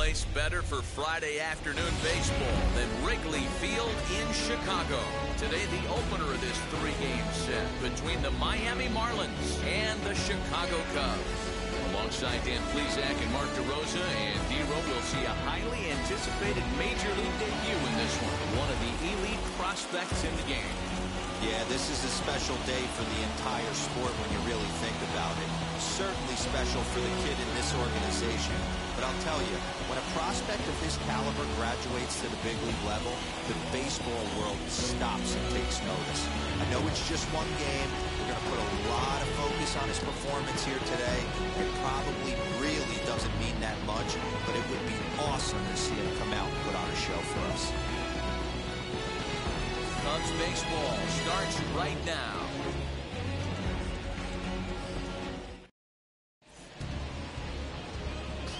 place better for Friday afternoon baseball than Wrigley Field in Chicago. Today, the opener of this three-game set between the Miami Marlins and the Chicago Cubs. Alongside Dan Plesac and Mark DeRosa, and D-Row will see a highly anticipated Major League debut in this one of the elite prospects in the game. Yeah, this is a special day for the entire sport when you really think about it. Certainly special for the kid in this organization. But I'll tell you, when a prospect of his caliber graduates to the big league level, the baseball world stops and takes notice. I know it's just one game. We're going to put a lot of focus on his performance here today. It probably really doesn't mean that much, but it would be awesome to see him come out and put on a show for us. Cubs baseball starts right now.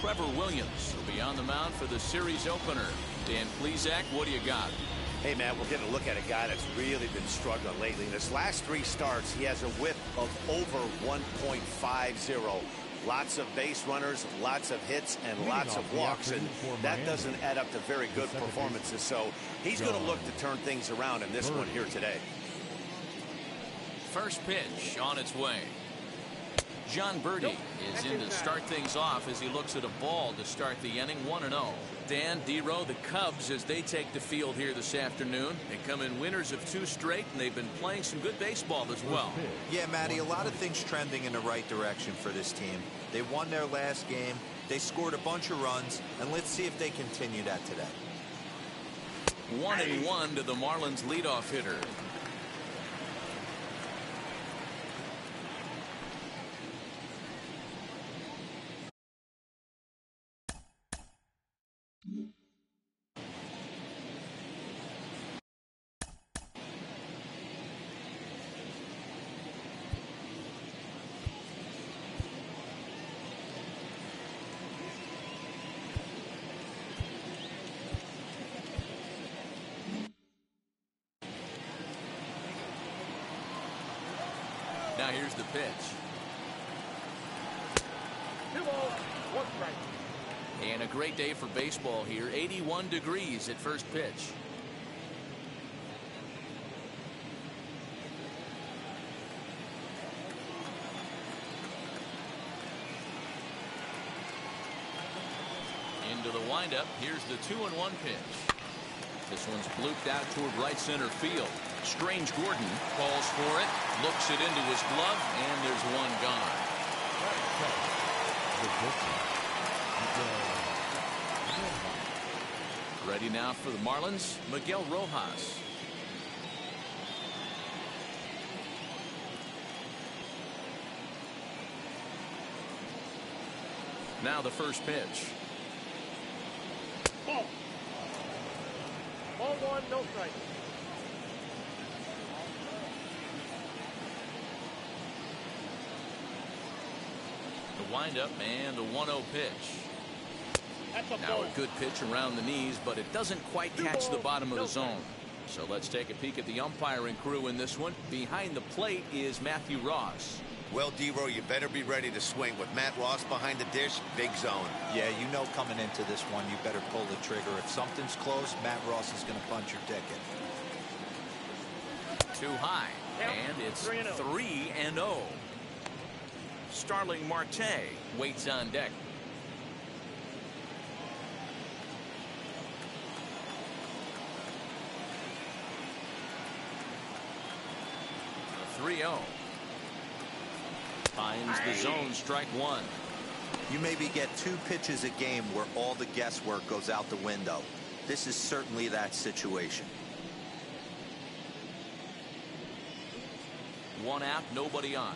Trevor Williams will be on the mound for the series opener. Dan Plesac, what do you got? Hey, Matt, we're getting a look at a guy that's really been struggling lately. In his last three starts, he has a whip of over 1.50. Lots of base runners, lots of hits, and lots of walks, and that doesn't add up to very good performances. So he's going to look to turn things around in this one here today. First pitch on its way. John Birdie is in to start things off as he looks at a ball to start the inning, 1-0. Dan, D-Row, the Cubs, as they take the field here this afternoon, they come in winners of 2 straight, and they've been playing some good baseball as well. Yeah, Matty, a lot of things trending in the right direction for this team. They won their last game, they scored a bunch of runs, and let's see if they continue that today. 1-1 to the Marlins leadoff hitter. Now here's the pitch. 2-0, 1 strike. And a great day for baseball here. 81 degrees at first pitch. Into the windup. Here's the 2-1 pitch. This one's blooped out toward right center field. Strange Gordon calls for it, looks it into his glove, and there's one gone. Ready now for the Marlins, Miguel Rojas. Now the first pitch. Ball. Ball 1, no strike. The windup and the 1-0 pitch. Now a good pitch around the knees, but it doesn't quite catch the bottom of the zone. So let's take a peek at the umpiring crew in this one. Behind the plate is Matthew Ross. Well, D-Row, you better be ready to swing. With Matt Ross behind the dish, big zone. Yeah, you know coming into this one, you better pull the trigger. If something's close, Matt Ross is going to punch your ticket. Too high, and it's 3-0. Starling Marte waits on deck. A 3-0. Finds the zone, strike 1. You maybe get 2 pitches a game where all the guesswork goes out the window. This is certainly that situation. 1 out, nobody on.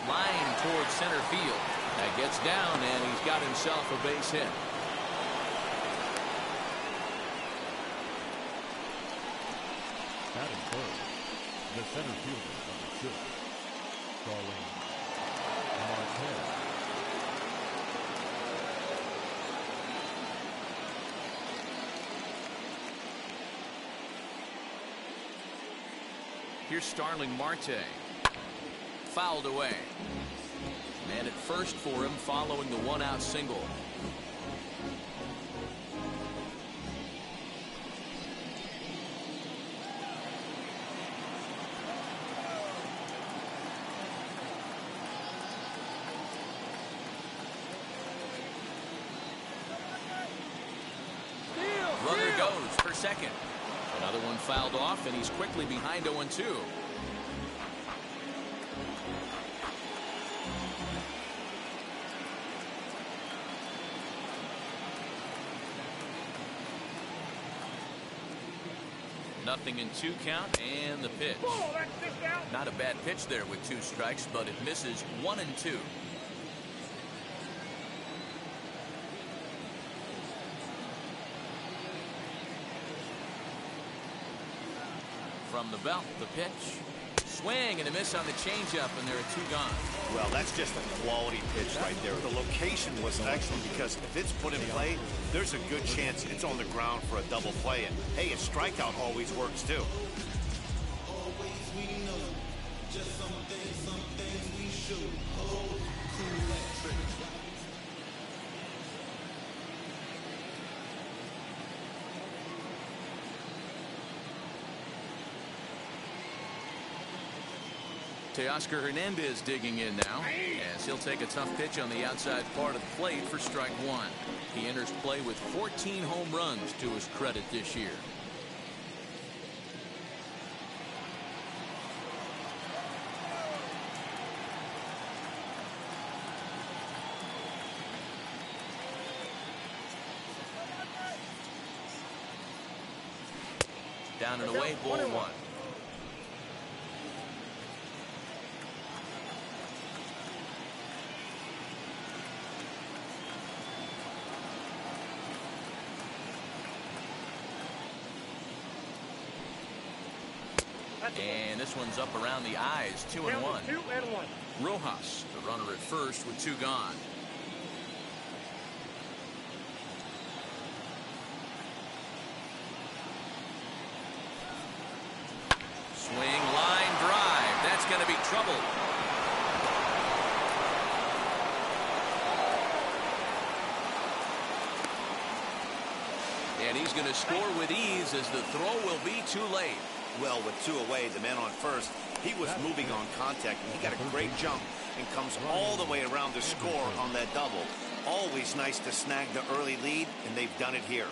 Line towards center field. That gets down, and he's got himself a base hit. Batting first, the center fielder number 6, Starling Marte. Here's Starling Marte. Fouled away. And at first for him following the one-out single. Runner goes for second. Another one fouled off, and he's quickly behind 0-2. Nothing in 2 count, and the pitch. Not a bad pitch there with 2 strikes, but it misses 1-2. From the belt, the pitch. Swing and a miss on the changeup, and there are 2 gone. Well, that's just a quality pitch right there. The location was excellent because if it's put in play, there's a good chance it's on the ground for a double play. And hey, a strikeout always works too. Teoscar Hernandez digging in now, as he'll take a tough pitch on the outside part of the plate for strike 1. He enters play with 14 home runs to his credit this year. Down and away, ball 1. And this one's up around the eyes, 2-1. Rojas, the runner at first with 2 gone. Swing, line drive. That's going to be trouble. And he's going to score with ease as the throw will be too late. Well, with 2 away, the man on first, he was moving on contact, and he got a great jump and comes all the way around to score on that double. Always nice to snag the early lead, and they've done it here.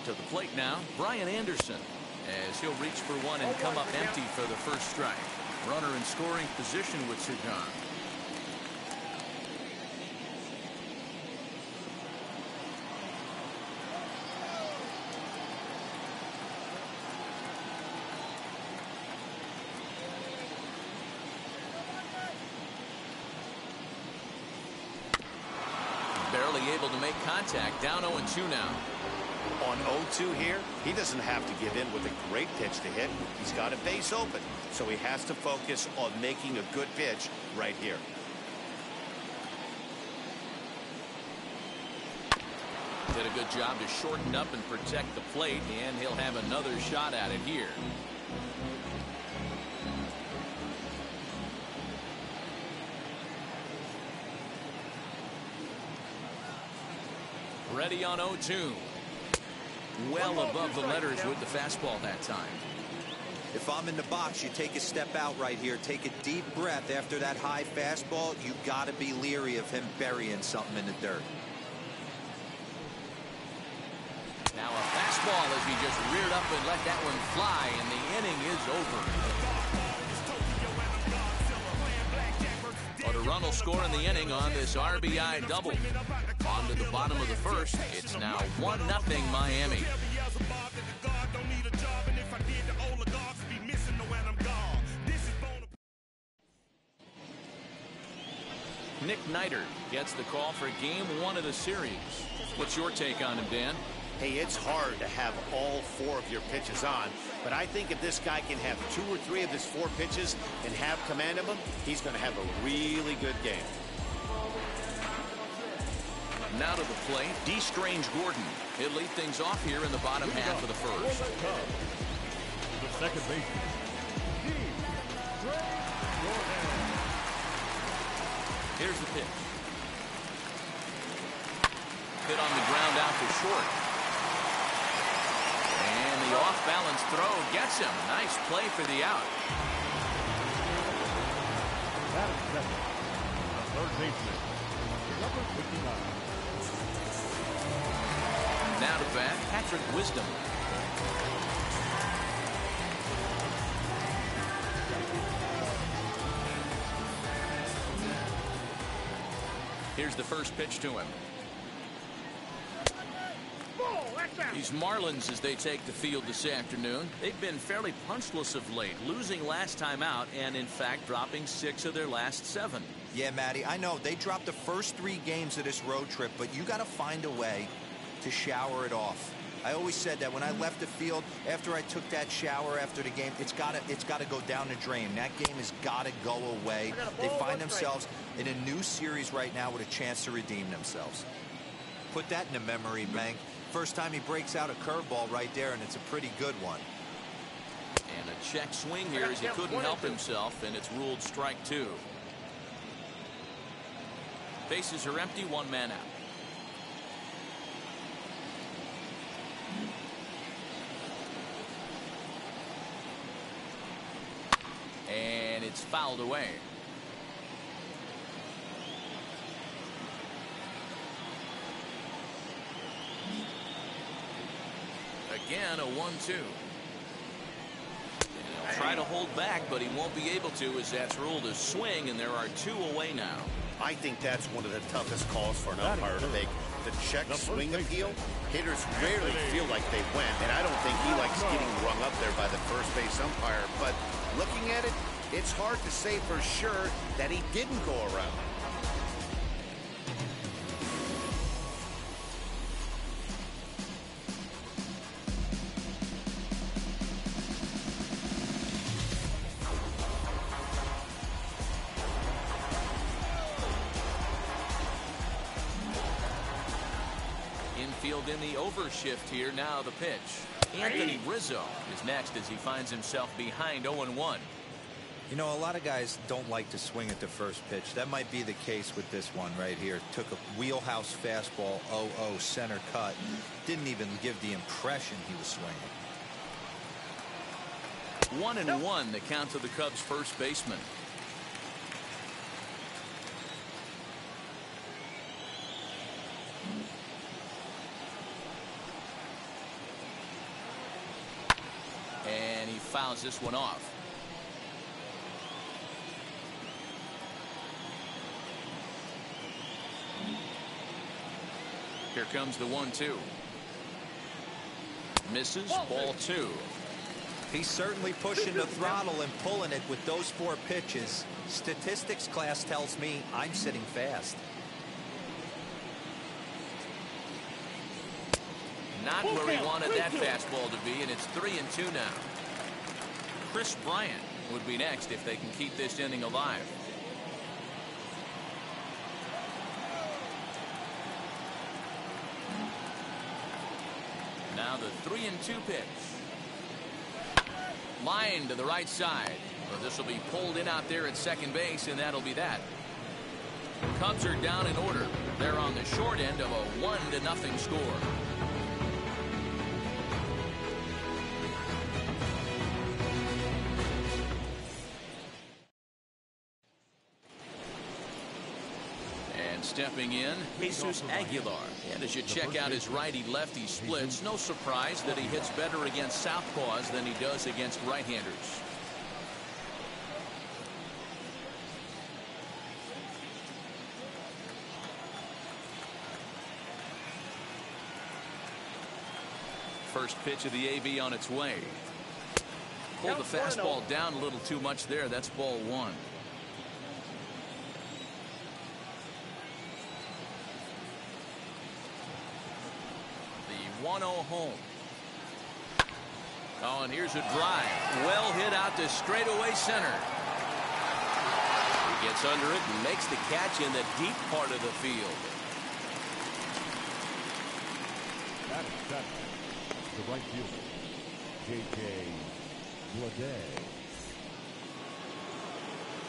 To the plate now, Brian Anderson, as he'll reach for one and come up empty for the first strike. Runner in scoring position with 2 gone. Barely able to make contact, down 0-2 now. On 0-2 here, he doesn't have to give in with a great pitch to hit. He's got a base open, so he has to focus on making a good pitch right here. Did a good job to shorten up and protect the plate, and he'll have another shot at it here. Ready on 0-2. Well above the letters with the fastball that time. If I'm in the box, you take a step out right here. Take a deep breath after that high fastball. You got to be leery of him burying something in the dirt. Now a fastball as he just reared up and let that one fly, and the inning is over. But a run will score in the inning on this RBI double. On to the bottom of the first. It's now 1-0 Miami. Nick Neidert gets the call for game 1 of the series. What's your take on him, Dan? Hey, it's hard to have all 4 of your pitches on, but I think if this guy can have 2 or 3 of his 4 pitches and have command of them, he's going to have a really good game. Now to the plate, D. Strange Gordon. He'll lead things off here in the bottom half of the first. The second baseman, D. Strange Gordon. Here's the pitch. Hit on the ground out to short. And the off-balance throw gets him. Nice play for the out. That is second. The third baseman, number 59. Now to bat, Patrick Wisdom. Here's the first pitch to him. These Marlins, as they take the field this afternoon, they've been fairly punchless of late, losing last time out and, in fact, dropping 6 of their last 7. Yeah, Matty, I know they dropped the first 3 games of this road trip, but you got to find a way to shower it off. I always said that when I left the field after I took that shower after the game, it's got to go down the drain. That game has got to go away. They find themselves in a new series right now with a chance to redeem themselves. Put that in the memory bank. First time he breaks out a curveball right there, and it's a pretty good one. And a check swing here as he couldn't help himself, and it's ruled strike 2. Bases are empty, 1 man out. And it's fouled away. Again, a 1-2. He'll try to hold back, but he won't be able to, as that's ruled a swing, and there are 2 away now. I think that's one of the toughest calls for an umpire to make. The check swing appeal, hitters rarely feel like they went, and I don't think he likes getting rung up there by the first base umpire. But looking at it, it's hard to say for sure that he didn't go around. Infield in the overshift here. Now the pitch. Anthony Rizzo is next as he finds himself behind 0-1. You know, a lot of guys don't like to swing at the first pitch. That might be the case with this one right here. Took a wheelhouse fastball, 0-0 center cut. Didn't even give the impression he was swinging. 1-1 the count to the Cubs first baseman. And he fouls this one off. Here comes the 1-2. Misses, ball 2. He's certainly pushing the throttle and pulling it with those 4 pitches. Statistics class tells me I'm sitting fast. Not where he wanted that fastball to be, and it's 3-2 now. Chris Bryant would be next if they can keep this inning alive. Now the 3-2 pitch. Line to the right side. Well, this will be pulled in out there at second base, and that'll be that. Cubs are down in order. They're on the short end of a 1-0 score. Stepping in, Jesus Aguilar. And as you check out his righty-lefty splits, no surprise that he hits better against southpaws than he does against right-handers. First pitch of the AV on its way. Pulled the fastball down a little too much there. That's ball 1. 1-0 home. Oh, and here's a drive. Well hit out to straightaway center. He gets under it and makes the catch in the deep part of the field. That is set. The right fielder, J.J. Bleday.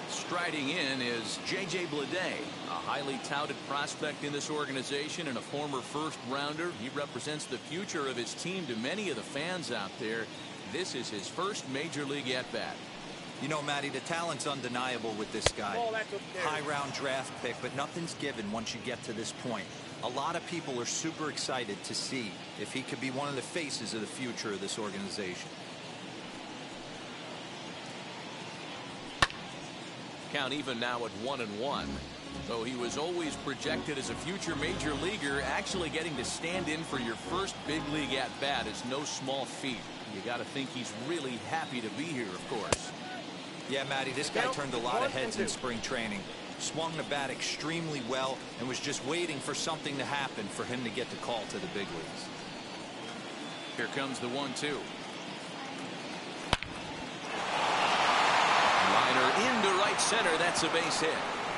Striding in is J.J. Bleday, a highly touted prospect in this organization and a former first-rounder. He represents the future of his team to many of the fans out there. This is his first major league at-bat. You know, Matty, the talent's undeniable with this guy. Oh, that's okay. High-round draft pick, but nothing's given once you get to this point. A lot of people are super excited to see if he could be one of the faces of the future of this organization. Count even now at 1-1. Though he was always projected as a future major leaguer, actually getting to stand in for your first big league at-bat is no small feat. You got to think he's really happy to be here, of course. Yeah, Matty, this guy turned a lot of heads in spring training. Swung the bat extremely well and was just waiting for something to happen for him to get the call to the big leagues. Here comes the 1-2. Liner into right center. That's a base hit.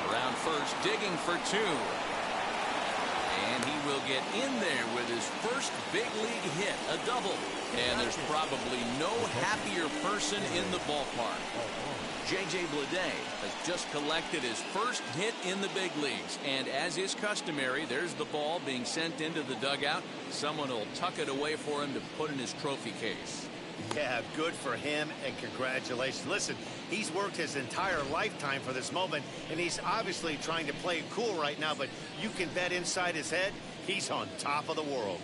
Around first, digging for 2. And he will get in there with his first big league hit, a double. And there's probably no happier person in the ballpark. J.J. Bleday has just collected his first hit in the big leagues. And as is customary, there's the ball being sent into the dugout. Someone will tuck it away for him to put in his trophy case. Yeah, good for him, and congratulations. Listen, he's worked his entire lifetime for this moment, and he's obviously trying to play it cool right now, but you can bet inside his head, he's on top of the world.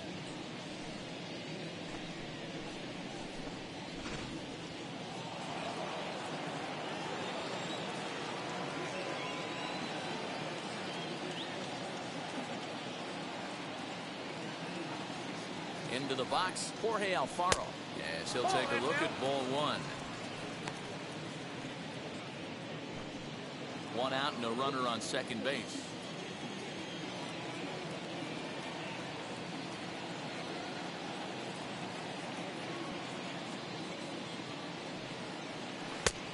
Into the box, Jorge Alfaro. Yes, he'll take a look at ball 1. 1 out and a runner on second base.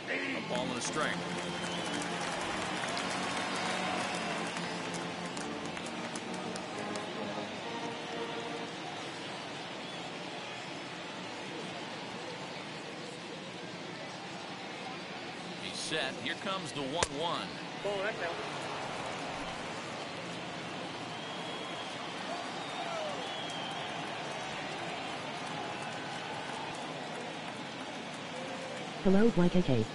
A ball and a strike. Set. Here comes the 1-1. Oh, that counts. Hello, YKK.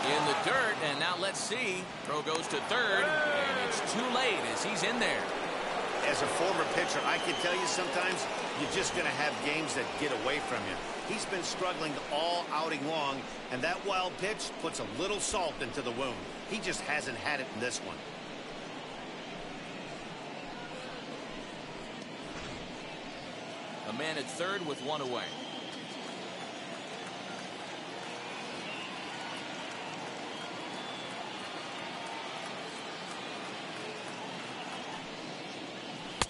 In the dirt, and now let's see. Throw goes to third, and it's too late as he's in there. As a former pitcher, I can tell you sometimes you're just going to have games that get away from you. He's been struggling all outing long, and that wild pitch puts a little salt into the wound. He just hasn't had it in this one. A man at third with 1 away.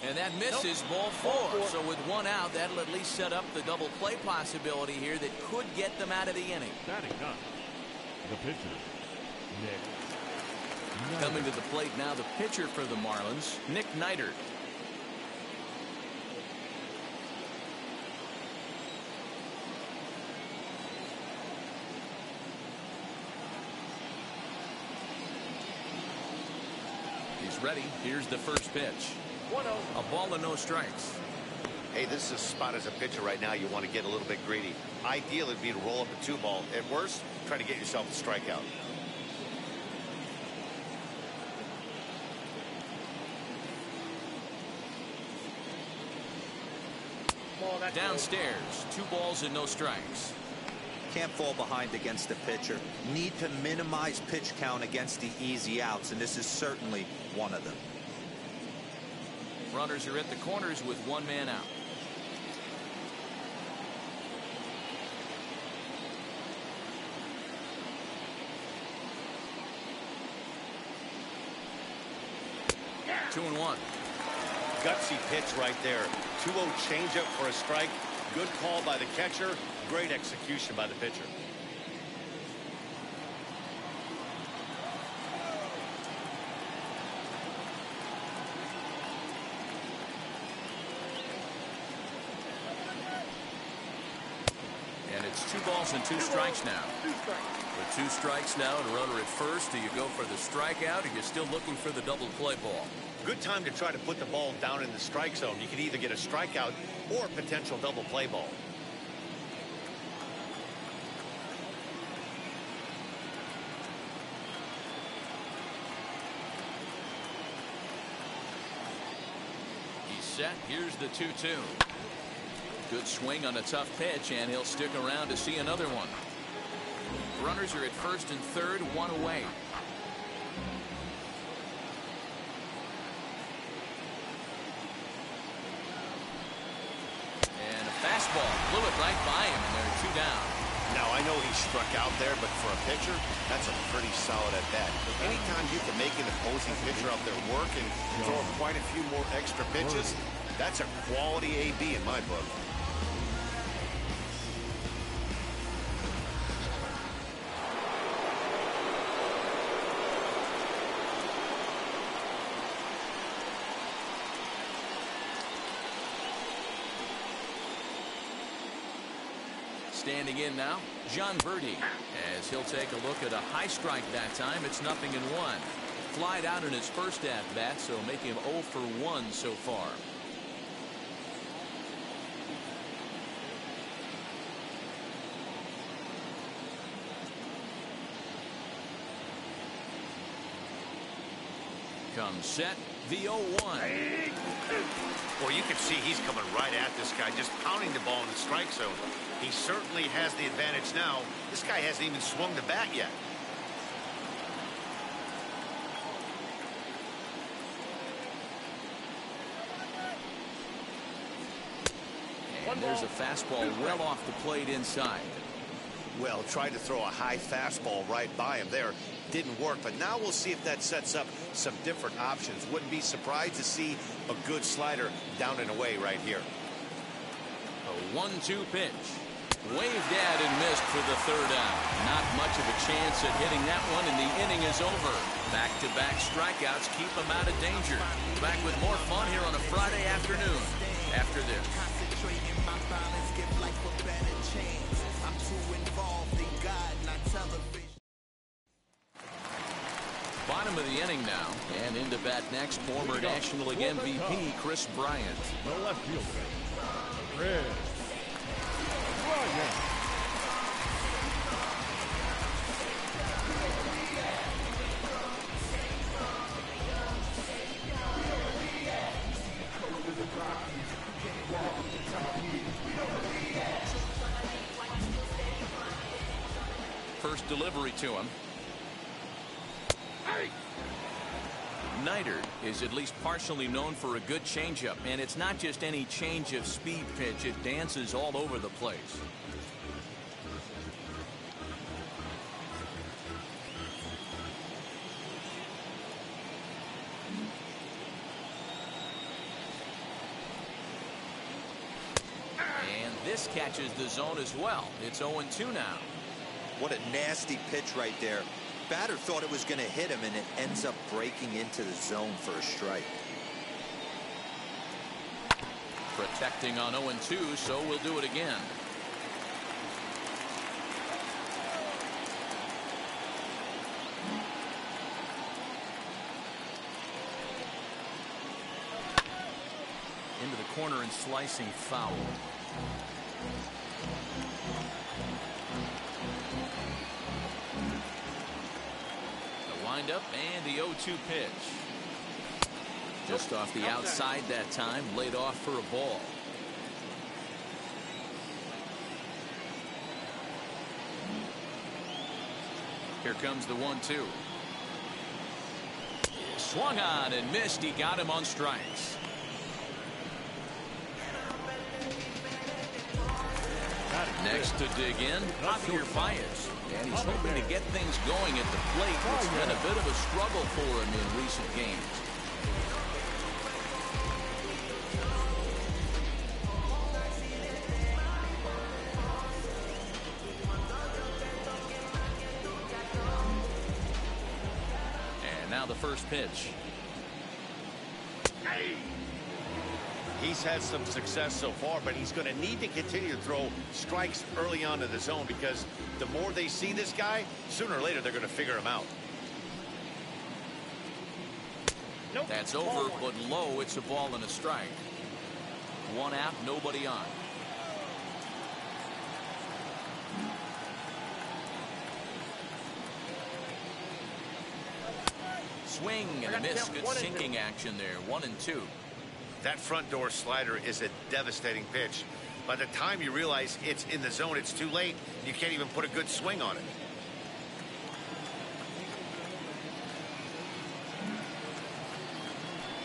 And that misses ball 4. So with 1 out, that'll at least set up the double play possibility here that could get them out of the inning. Batting up, the pitcher, Nick. Coming to the plate now, the pitcher for the Marlins, Nick Neidert. He's ready. Here's the first pitch. 1-0. A ball and no strikes. Hey, this is a spot as a pitcher right now you want to get a little bit greedy. Ideal would be to roll up a 2-ball. At worst, try to get yourself a strikeout. Oh, that's Downstairs, 2 balls and no strikes. Can't fall behind against the pitcher. Need to minimize pitch count against the easy outs, and this is certainly one of them. Runners are at the corners with 1 man out. Yeah. 2-1. gutsy pitch right there. 2-0 changeup for a strike. Good call by the catcher. Great execution by the pitcher. And it's 2 balls and 2 strikes now. With 2 strikes now and a runner at first, do you go for the strikeout or you're still looking for the double play ball? Good time to try to put the ball down in the strike zone. You can either get a strikeout or a potential double play ball. He's set. Here's the 2-2. Good swing on a tough pitch, and he'll stick around to see another one. Runners are at first and third, 1 away. And a fastball blew it right by him, and they're 2 down. Now, I know he struck out there, but for a pitcher, that's a pretty solid at bat. Anytime you can make an opposing pitcher out there work and throw quite a few more extra pitches, that's a quality AB in my book. Standing in now, John Birdie, as he'll take a look at a high strike that time. It's 0-1. Flied out in his first at-bat, so making him 0 for 1 so far. Comes set, the 0-1. Well, you can see he's coming right at this guy, just pounding the ball in the strike zone. He certainly has the advantage now. This guy hasn't even swung the bat yet. And there's a fastball well off the plate inside. Well, tried to throw a high fastball right by him there. Didn't work, but now we'll see if that sets up some different options. Wouldn't be surprised to see a good slider down and away right here. A 1-2 pitch. Waved at and missed for the 3rd out. Not much of a chance at hitting that one, and the inning is over. Back-to-back strikeouts keep him out of danger. Back with more fun here on a Friday afternoon after this. Bottom of the inning now, and into bat next, former National League MVP Chris Bryant. The left fielder, Chris Bryant. First delivery to him. Neidert is at least partially known for a good changeup, and it's not just any change of speed pitch. It dances all over the place. And this catches the zone as well. It's 0-2 now. What a nasty pitch right there. Batter thought it was going to hit him, and it ends up breaking into the zone for a strike. Protecting on 0-2, so we'll do it again. Into the corner and slicing foul. Up and the 0-2 pitch. Just off the outside that time, laid off for a ball. Here comes the 1-2. Swung on and missed. He got him on strikes. Next to dig in, Javier Baez. And he's hoping to get things going at the plate. It's been a bit of a struggle for him in recent games. now the first pitch. He's had some success so far, but he's going to need to continue to throw strikes early on in the zone, because the more they see this guy, sooner or later they're going to figure him out. Nope. That's over, but low. It's a ball and a strike. One out, nobody on. Swing and a miss. Good sinking action there. 1-2. That front door slider is a devastating pitch. By the time you realize it's in the zone, it's too late. You can't even put a good swing on it.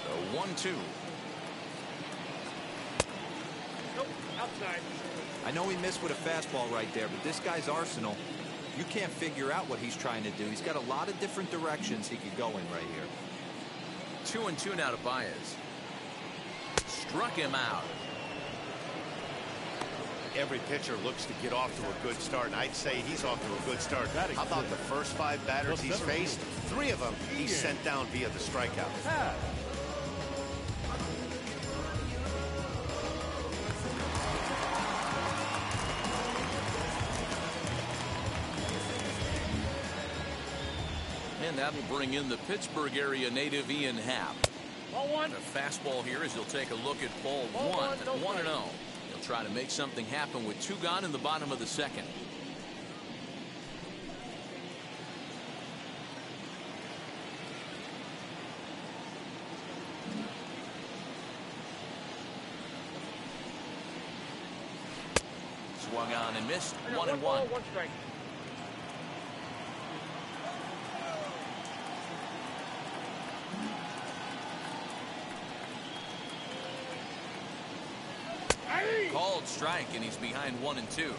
The 1-2. Nope, outside. I know he missed with a fastball right there, but this guy's arsenal, you can't figure out what he's trying to do. He's got a lot of different directions he could go in right here. 2-2 now to Baez. Struck him out. Every pitcher looks to get off to a good start, and I'd say he's off to a good start. How about the first 5 batters he's faced? 3 of them he's sent down via the strikeout. And that'll bring in the Pittsburgh area native Ian Happ. Ball 1. The fastball here as he'll take a look at ball 1 at 1-0. He'll try to make something happen with 2 gone in the bottom of the second. Swung on and missed. 1-1. 1 strike. Called strike, and he's behind 1-2.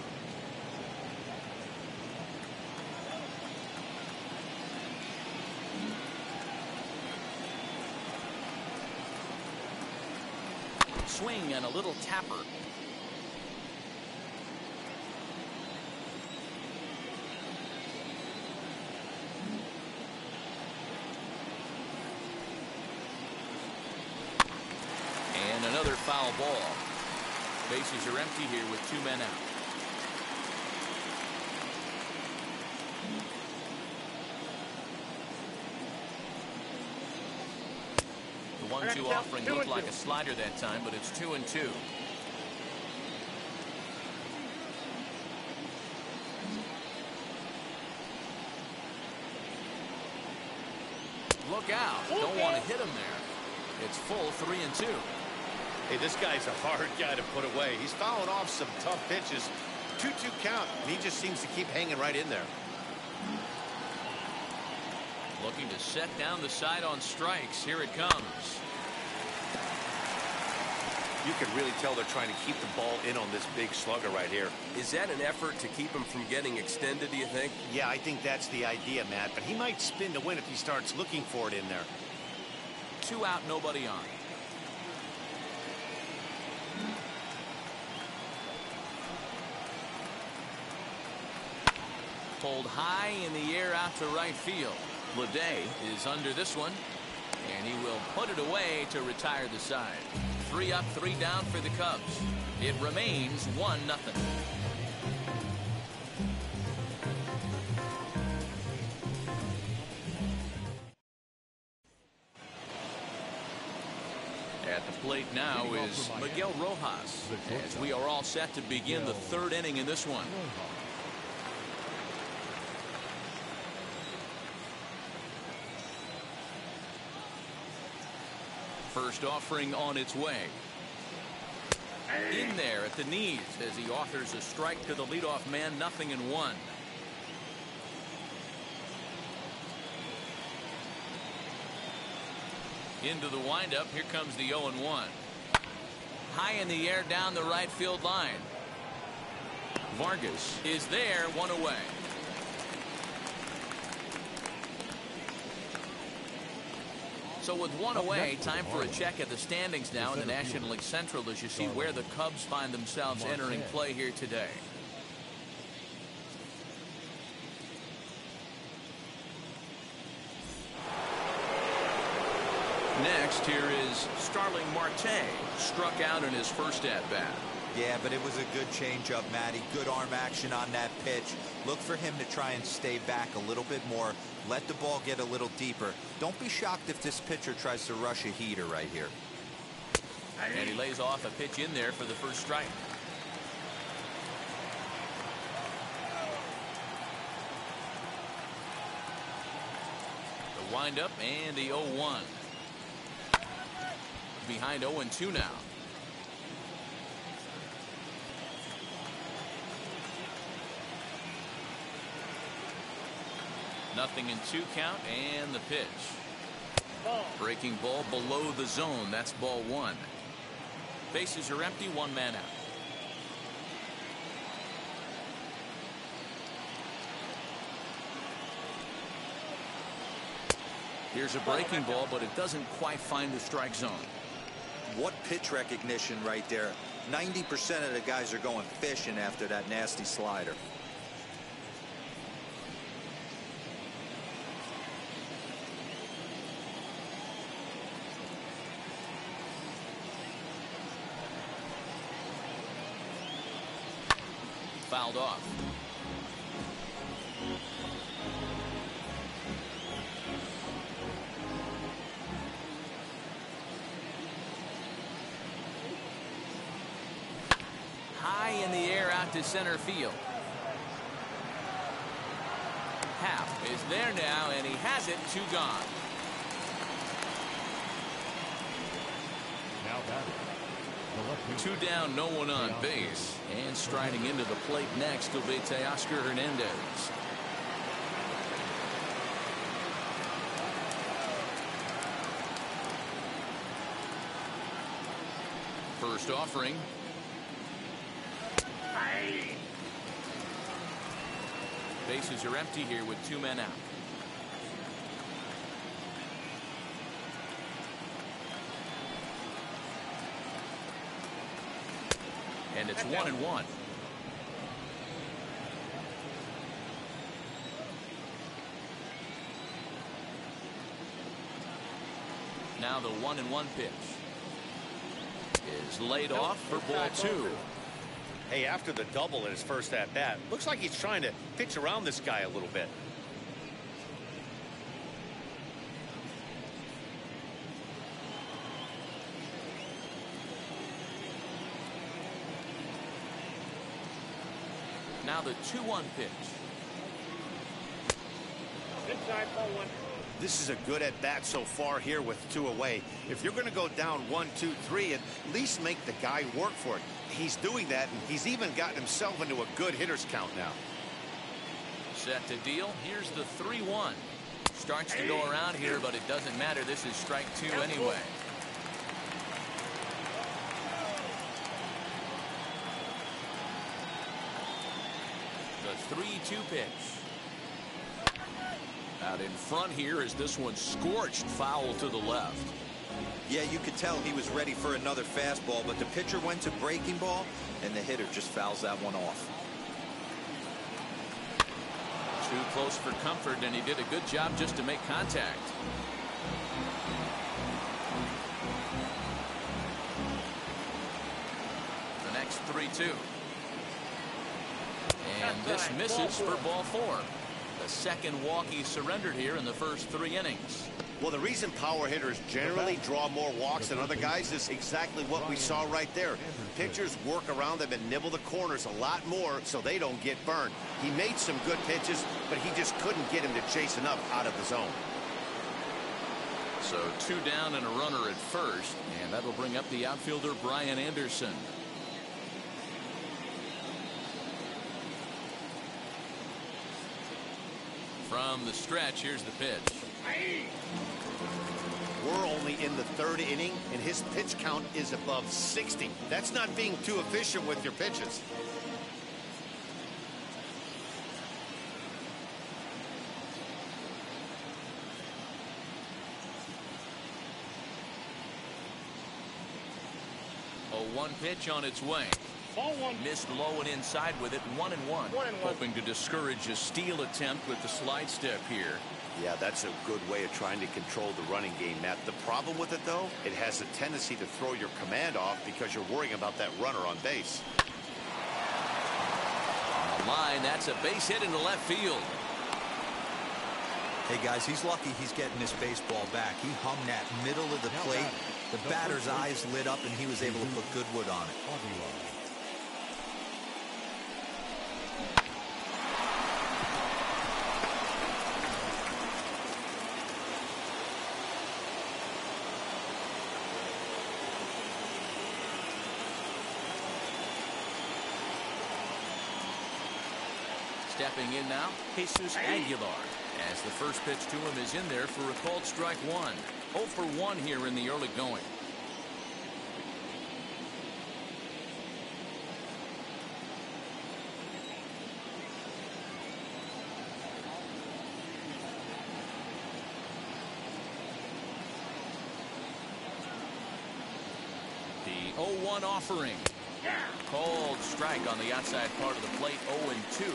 Swing and a little tapper. And another foul ball. Bases are empty here with 2 men out. The 1-2 offering looked like a slider that time, but it's 2-2. Look out. Don't want to hit him there. It's full 3-2. Hey, this guy's a hard guy to put away. He's fouling off some tough pitches. 2-2 count, and he just seems to keep hanging right in there. Looking to set down the side on strikes. Here it comes. You can really tell they're trying to keep the ball in on this big slugger right here. Is that an effort to keep him from getting extended, do you think? Yeah, I think that's the idea, Matt. But he might spin to win if he starts looking for it in there. 2 out, nobody on. Pulled high in the air out to right field. Leday is under this one, and he will put it away to retire the side. 3 up, 3 down for the Cubs. It remains 1-0. At the plate now is Miguel Rojas, as we are all set to begin the 3rd inning in this one. First offering on its way. In there at the knees as he offers a strike to the leadoff man. 0-1. Into the windup. Here comes the 0-1. High in the air down the right field line. Vargas is there, 1 away. So with 1 away, time for a check at the standings now in the National League Central as you see where the Cubs find themselves entering play here today. next, here is Starling Marte. Struck out in his first at-bat. Yeah, but it was a good changeup, Matty. Good arm action on that pitch. Look for him to try and stay back a little bit more. Let the ball get a little deeper. Don't be shocked if this pitcher tries to rush a heater right here. And he lays off a pitch in there for the first strike. The windup and the 0-1. Behind 0-2 now. Nothing in 2 count, and the pitch. Breaking ball below the zone. That's ball 1. Bases are empty, 1 man out. Here's a breaking ball, but it doesn't quite find the strike zone. What pitch recognition right there. 90% of the guys are going fishing after that nasty slider. Fouled off. High in the air out to center field. Happ is there now, and he has it. 2 gone. Now batting. 2 down, no one on base. And striding into the plate next will be Teoscar Hernandez. First offering. Bases are empty here with 2 men out. And it's 1-1. Now the 1-1 pitch is laid off for ball 2. Hey, after the double in his first at bat, looks like he's trying to pitch around this guy a little bit. Now the 2-1 pitch. Inside, ball 1. This is a good at bat so far here with 2 away. If you're going to go down 1, 2, 3, at least make the guy work for it. He's doing that, and he's even gotten himself into a good hitter's count now. Set to deal. Here's the 3-1. Starts to go around here, but it doesn't matter. This is strike 2 anyway. The 3-2 pitch. Out in front here as this one scorched foul to the left. Yeah, you could tell he was ready for another fastball, but the pitcher went to breaking ball, and the hitter just fouls that one off. Too close for comfort, and he did a good job just to make contact. The next 3-2. And this misses for ball 4. The second walk he surrendered here in the first 3 innings. Well, the reason power hitters generally draw more walks than other guys is exactly what we saw right there. Pitchers work around them and nibble the corners a lot more so they don't get burned. He made some good pitches, but he just couldn't get him to chase enough out of the zone. So 2 down and a runner at first, and that'll bring up the outfielder Brian Anderson. From the stretch, here's the pitch. We're only in the 3rd inning, and his pitch count is above 60. That's not being too efficient with your pitches. A 1 pitch on its way. Ball 1. Missed low and inside with it. 1-1. 1-1. Hoping to discourage a steal attempt with the slide step here. Yeah, that's a good way of trying to control the running game, Matt. The problem with it, though, it has a tendency to throw your command off because you're worrying about that runner on base. On the line, that's a base hit into left field. Hey, guys, he's lucky he's getting this baseball back. He hung that middle of the plate. The batter's eyes lit up, and he was able to put good wood on it. Stepping in now, Jesus Aguilar, as the first pitch to him is in there for a called strike one. 0 for 1 here in the early going. The 0-1 offering. Called strike on the outside part of the plate. 0-2.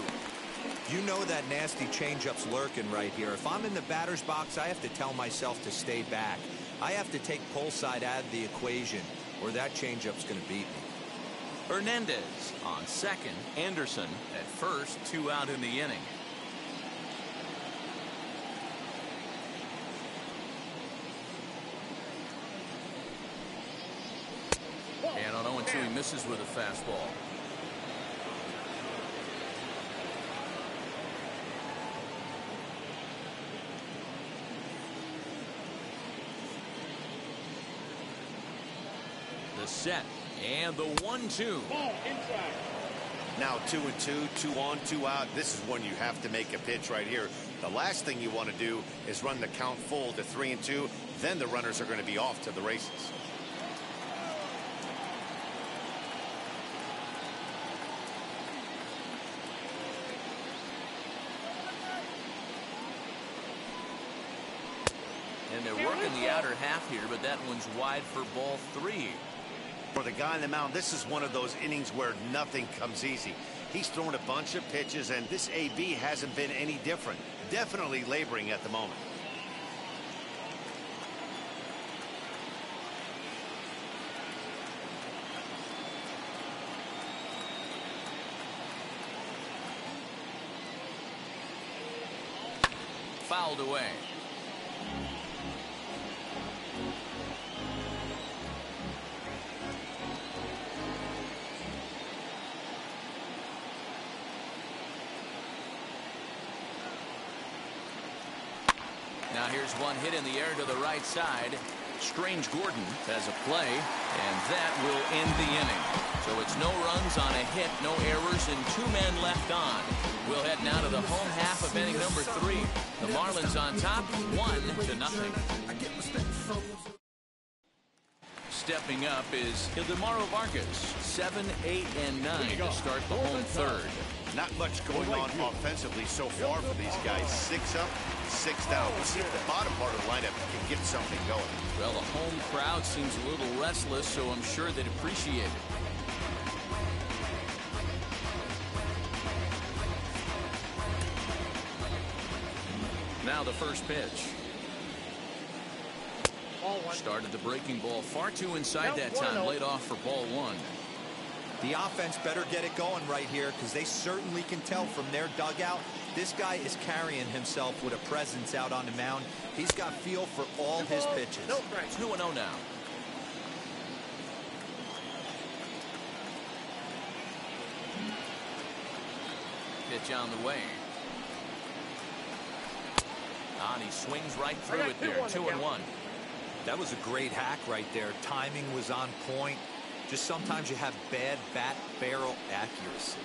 You know that nasty changeup's lurking right here. If I'm in the batter's box, I have to tell myself to stay back. I have to take pull side out of the equation, or that changeup's going to beat me. Hernandez on second. Anderson at first. 2 out in the inning. And on 0-2, he misses with a fastball. The set and the 1-2. Now 2-2, 2 on, 2 out. This is when you have to make a pitch right here. The last thing you want to do is run the count full to 3-2. Then the runners are going to be off to the races. And they're working the outer half here, but that one's wide for ball 3. For the guy on the mound, this is one of those innings where nothing comes easy. He's thrown a bunch of pitches, and this AB hasn't been any different. Definitely laboring at the moment. Fouled away. Now here's one hit in the air to the right side. Strange Gordon has a play, and that will end the inning. So it's no runs on a hit, no errors, and 2 men left on. We'll head now to the home half of inning number 3. The Marlins on top, 1-0. Stepping up is Ildemaro Vargas, 7, 8, and 9 to start the home third. Not much going on offensively so far for these guys. 6 up, 6 down. We'll see if the bottom part of the lineup can get something going. Well, the home crowd seems a little restless, so I'm sure they'd appreciate it. Now the first pitch. Started the breaking ball far too inside that time. Laid off for ball 1. The offense better get it going right here, because they certainly can tell from their dugout this guy is carrying himself with a presence out on the mound. He's got feel for all his pitches. 2-0 now. Pitch on the way. And he swings right through it there. 2-1. That was a great hack right there. Timing was on point. Just sometimes you have bad bat barrel accuracy.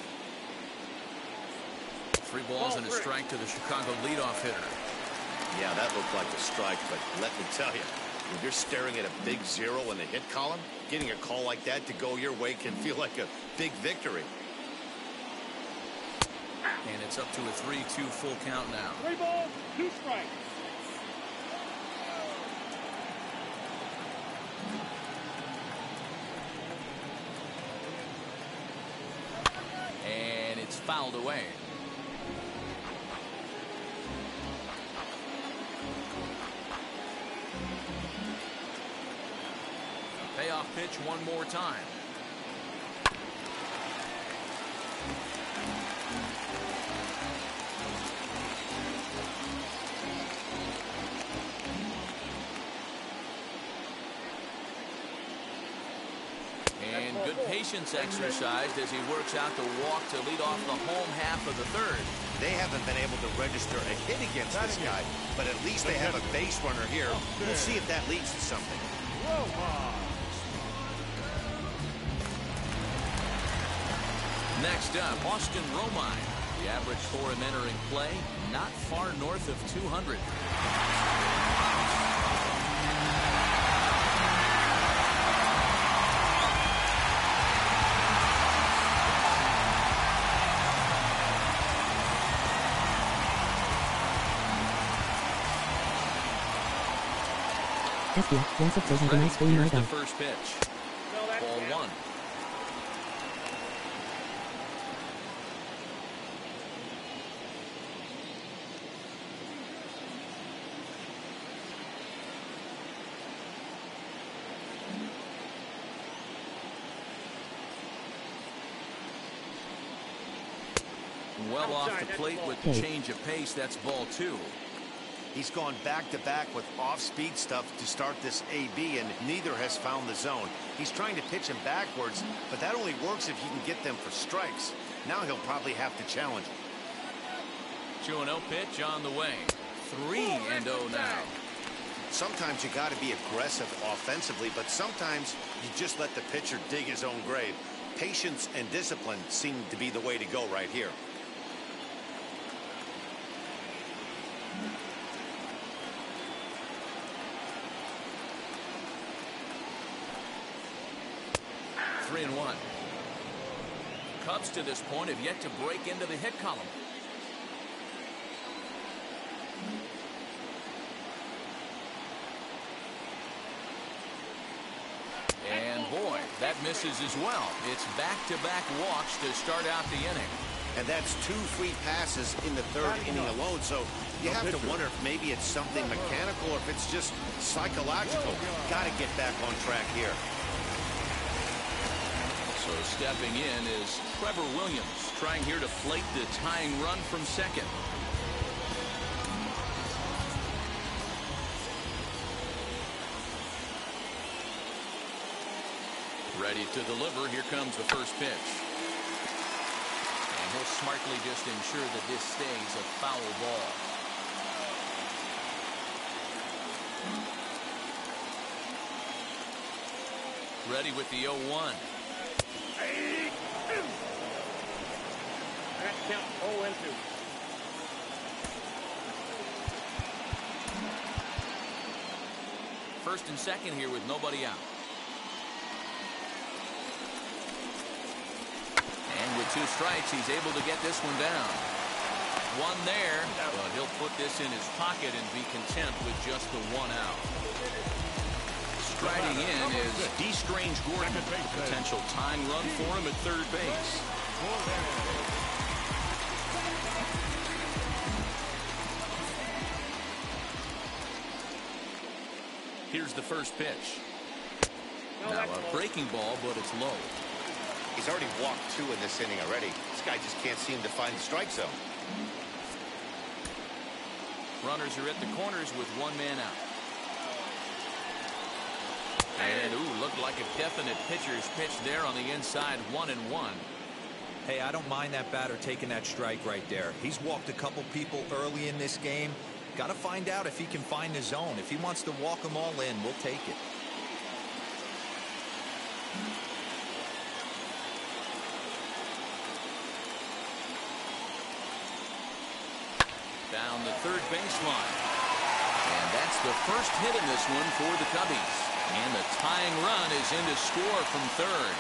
3 balls and a strike to the Chicago leadoff hitter. Yeah, that looked like a strike, but let me tell you, when you're staring at a big 0 in the hit column, getting a call like that to go your way can feel like a big victory. And it's up to a 3-2 full count now. 3 balls, 2 strikes. And it's fouled away. payoff pitch one more time. And good patience exercised as he works out the walk to lead off the home half of the third. They haven't been able to register a hit against this guy, but at least they have a base runner here. We'll see if that leads to something. Next up, Austin Romine. The average for him entering play, not far north of 200. Here's the first pitch. Ball one. Well off the plate with the change of pace. That's ball two. He's gone back-to-back with off-speed stuff to start this AB, and neither has found the zone. He's trying to pitch him backwards, but that only works if you can get them for strikes. Now he'll probably have to challenge him. 2-0 pitch on the way. 3-0 now. Sometimes you got to be aggressive offensively, but sometimes you just let the pitcher dig his own grave. Patience and discipline seem to be the way to go right here. And 1. Cubs to this point have yet to break into the hit column. And boy, that misses as well. It's back-to-back walks to start out the inning. And that's 2 free passes in the third inning alone. So you have to wonder if maybe it's something mechanical or if it's just psychological. Got to get back on track here. So stepping in is Trevor Williams, trying here to plate the tying run from second. Ready to deliver. Here comes the first pitch. And he'll smartly just ensure that this stays a foul ball. Ready with the 0-1. That count 0-2. First and second here with nobody out. And with 2 strikes, he's able to get this one down. One there, but he'll put this in his pocket and be content with just the 1 out. Striding in is D. Strange Gordon. Potential tying run for him at third base. Here's the first pitch. Now a breaking ball, but it's low. He's already walked 2 in this inning already. This guy just can't seem to find the strike zone. Runners are at the corners with 1 man out. And, looked like a definite pitcher's pitch there on the inside, 1-1. Hey, I don't mind that batter taking that strike right there. He's walked a couple people early in this game. Got to find out if he can find the zone. If he wants to walk them all in, we'll take it. Down the third baseline. And that's the first hit in this one for the Cubbies. And the tying run is in to score from third.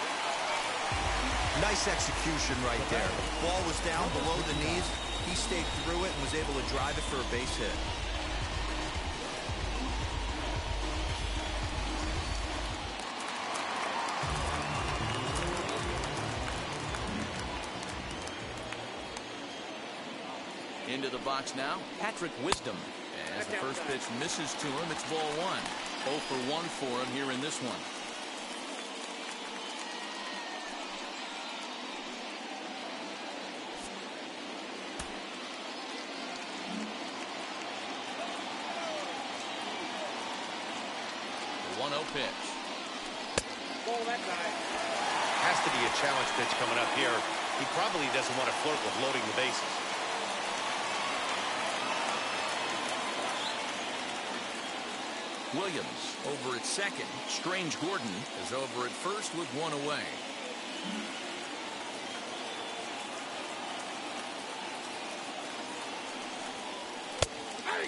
Nice execution right there. Ball was down below the knees. He stayed through it and was able to drive it for a base hit. Into the box now, Patrick Wisdom. As the first pitch misses to him, it's ball 1. 0 for 1 for him here in this one. 1-0 pitch. Ball that guy. Has to be a challenge pitch coming up here. He probably doesn't want to flirt with loading the bases. Williams over at second. Strange Gordon is over at first with one away.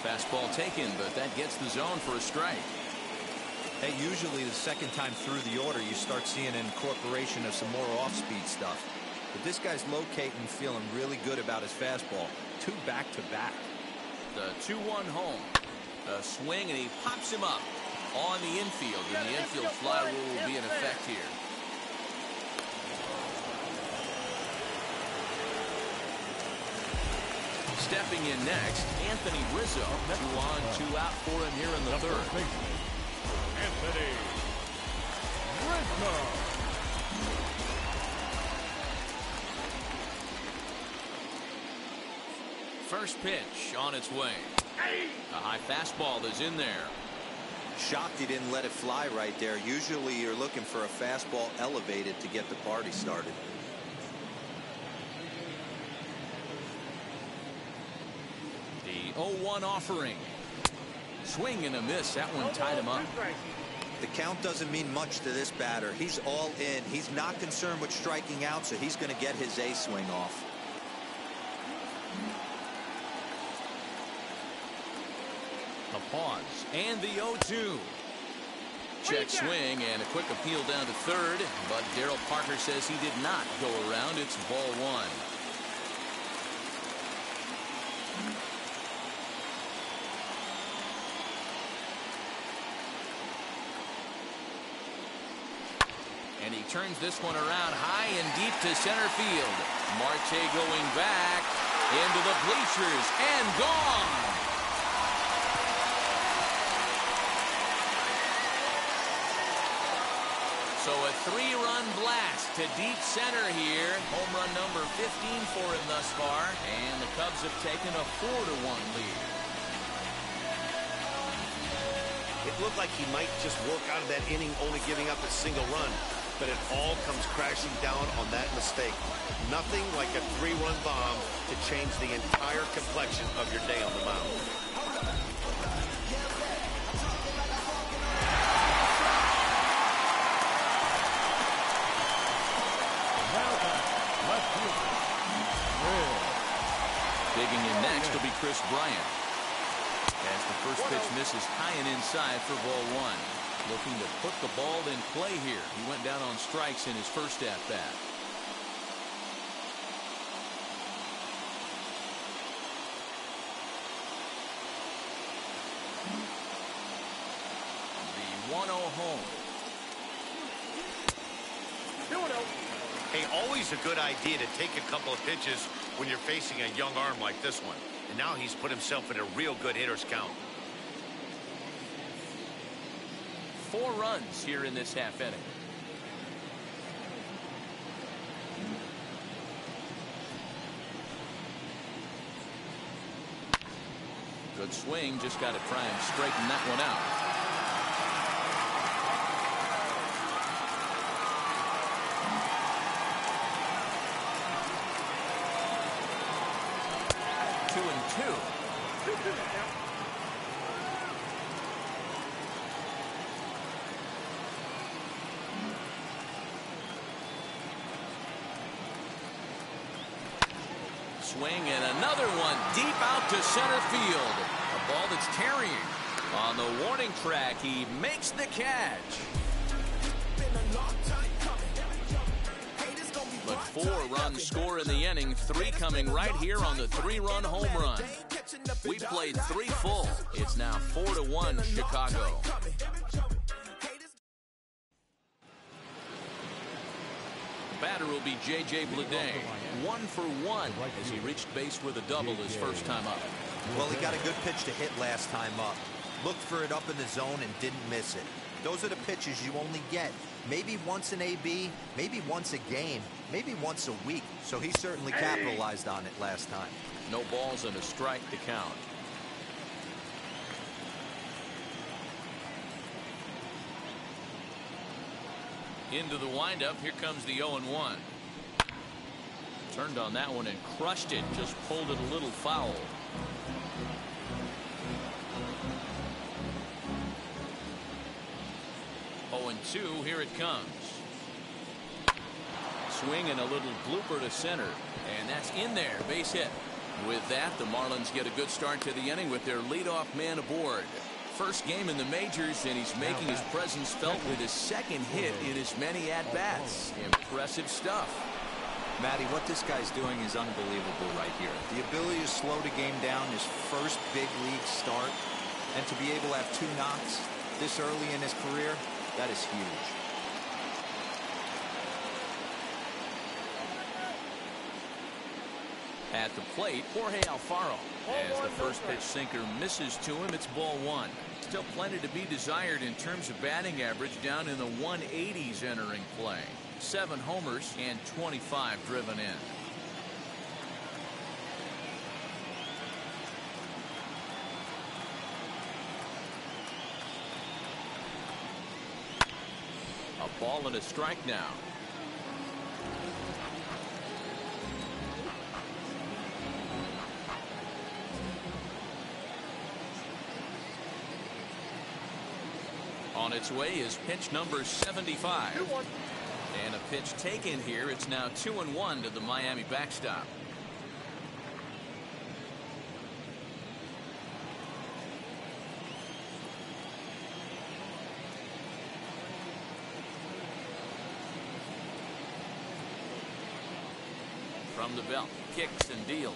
Fastball taken, but that gets the zone for a strike. Hey, usually the second time through the order you start seeing an incorporation of some more off-speed stuff. But this guy's locating, feeling really good about his fastball. 2 back-to-back. The 2-1 home. A swing, and he pops him up on the infield, and the infield fly rule will be in effect here. Stepping in next, Anthony Rizzo. 2 on, 2 out for him here in the third. Anthony Rizzo. First pitch on its way. A high fastball is in there. Shocked he didn't let it fly right there. Usually you're looking for a fastball elevated to get the party started. The 0-1 offering. Swing and a miss. That one tied him up. The count doesn't mean much to this batter. He's all in. He's not concerned with striking out, so he's going to get his A swing off. A pause and the 0-2. Check swing and a quick appeal down to third, but Darryl Parker says he did not go around. It's ball 1. And he turns this one around high and deep to center field. Marte going back into the bleachers and gone. So a 3-run blast to deep center here. Home run number 15 for him thus far. And the Cubs have taken a 4-1 lead. It looked like he might just work out of that inning only giving up a single run. But it all comes crashing down on that mistake. Nothing like a 3-run bomb to change the entire complexion of your day on the mound. Digging in next will be Chris Bryant. As the first pitch misses high and inside for ball 1. Looking to put the ball in play here. He went down on strikes in his first at-bat. The 1-0 home. 2-0. Hey, always a good idea to take a couple of pitches when you're facing a young arm like this one. And now he's put himself in a real good hitter's count. 4 runs here in this half inning. Good swing, just got to try and straighten that one out. Two and 2. Swing and another one deep out to center field. A ball that's carrying. On the warning track, he makes the catch. But 4 runs score in the inning, 3 coming right here on the 3-run home run. We played 3 full. It's now 4-1 Chicago. Batter will be J.J. Bleday. 1 for 1 as he reached base with a double his first time up. Well, he got a good pitch to hit last time up. Looked for it up in the zone and didn't miss it. Those are the pitches you only get maybe once in AB, maybe once a game, maybe once a week. So he certainly capitalized on it last time. No balls and a strike to count. Into the windup. Here comes the 0-1. Turned on that one and crushed it. Just pulled it a little foul. 0-2. Here it comes. Swing and a little blooper to center. And that's in there. Base hit. With that, the Marlins get a good start to the inning with their leadoff man aboard. First game in the majors, and he's making his presence felt with his second hit in as many at-bats. Impressive stuff. Matty, what this guy's doing is unbelievable right here. The ability to slow the game down, his first big league start, and to be able to have 2 knocks this early in his career, that is huge. At the plate, Jorge Alfaro. As the first pitch sinker misses to him, it's ball 1. Still plenty to be desired in terms of batting average, down in the 180s entering play. 7 homers and 25 driven in. A ball and a strike now. On its way is pitch number 75. 2-1. And a pitch taken here. It's now 2-1 to the Miami backstop. From the belt, kicks and deals.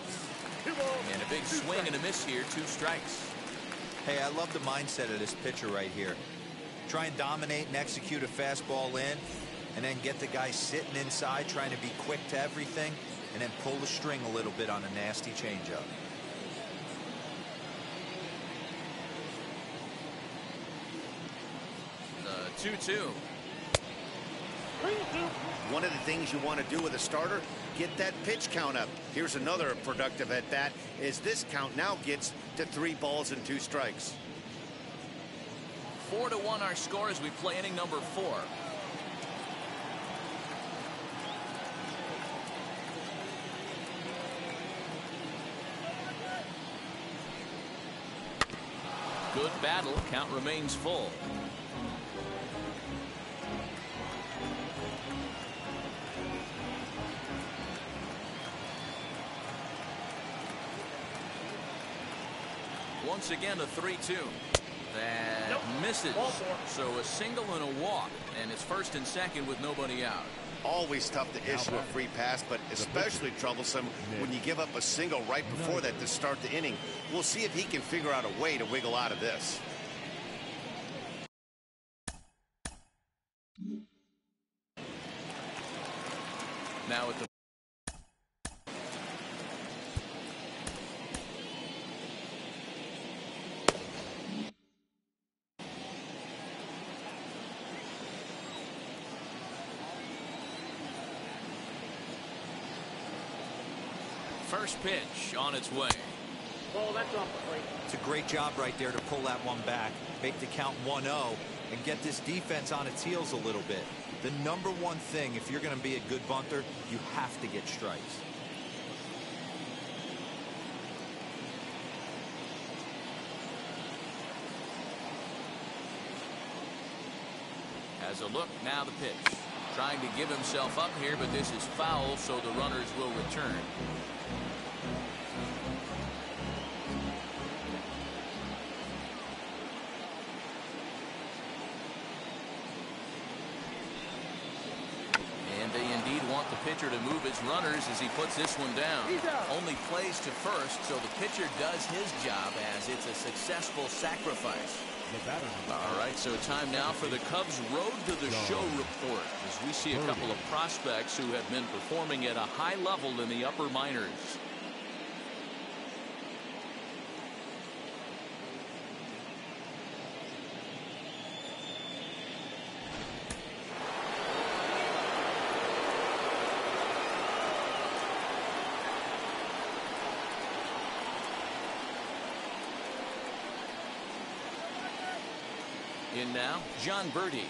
And a big swing and a miss here. 2 strikes. Hey, I love the mindset of this pitcher right here. Try and dominate and execute a fastball in, and then get the guy sitting inside trying to be quick to everything, and then pull the string a little bit on a nasty changeup. The 2-2. 3-2. One of the things you want to do with a starter, get that pitch count up. Here's another productive at bat, is this count now gets to 3 balls and 2 strikes. 4-1 our score as we play inning number 4. Good battle. Count remains full. Once again, a 3-2. That misses. So a single and a walk, and it's first and second with nobody out. Always tough to issue a free pass, but especially troublesome when you give up a single right before that to start the inning. We'll see if he can figure out a way to wiggle out of this. Now at the first pitch on its way. Ball, that's off the plate. It's a great job right there to pull that one back, make the count 1-0, and get this defense on its heels a little bit. The number one thing, if you're going to be a good bunter, you have to get strikes. As a look, now the pitch. Trying to give himself up here, but this is foul, so the runners will return. And they indeed want the pitcher to move his runners as he puts this one down. Only plays to first, so the pitcher does his job as it's a successful sacrifice. All right, so time now for the Cubs Road to the Show report as we see a couple of prospects who have been performing at a high level in the upper minors. In now, John Birdie.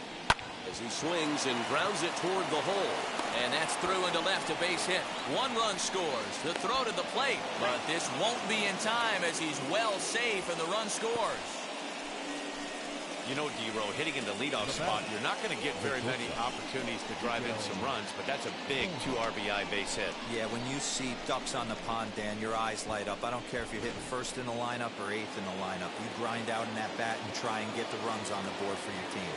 as he swings and grounds it toward the hole. And that's through into left, a base hit. 1 run scores. The throw to the plate, but this won't be in time as he's well safe and the run scores. You know, D-Row, hitting in the leadoff spot, you're not going to get very many opportunities to drive in some runs, but that's a big 2 RBI base hit. Yeah, when you see ducks on the pond, Dan, your eyes light up. I don't care if you're hitting first in the lineup or 8th in the lineup. You grind out in that bat and try and get the runs on the board for your team.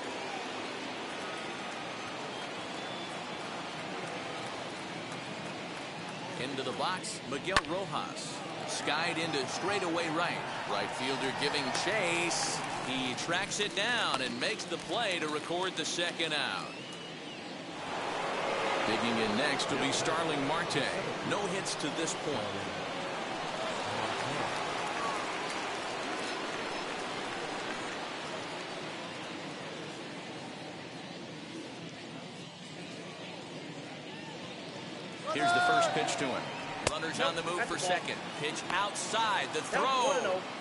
Into the box, Miguel Rojas. Skied into straightaway right. Right fielder giving chase. He tracks it down and makes the play to record the second out. Digging in next will be Starling Marte. No hits to this point. Here's the first pitch to him. Runners on the move for second. Pitch outside. The throw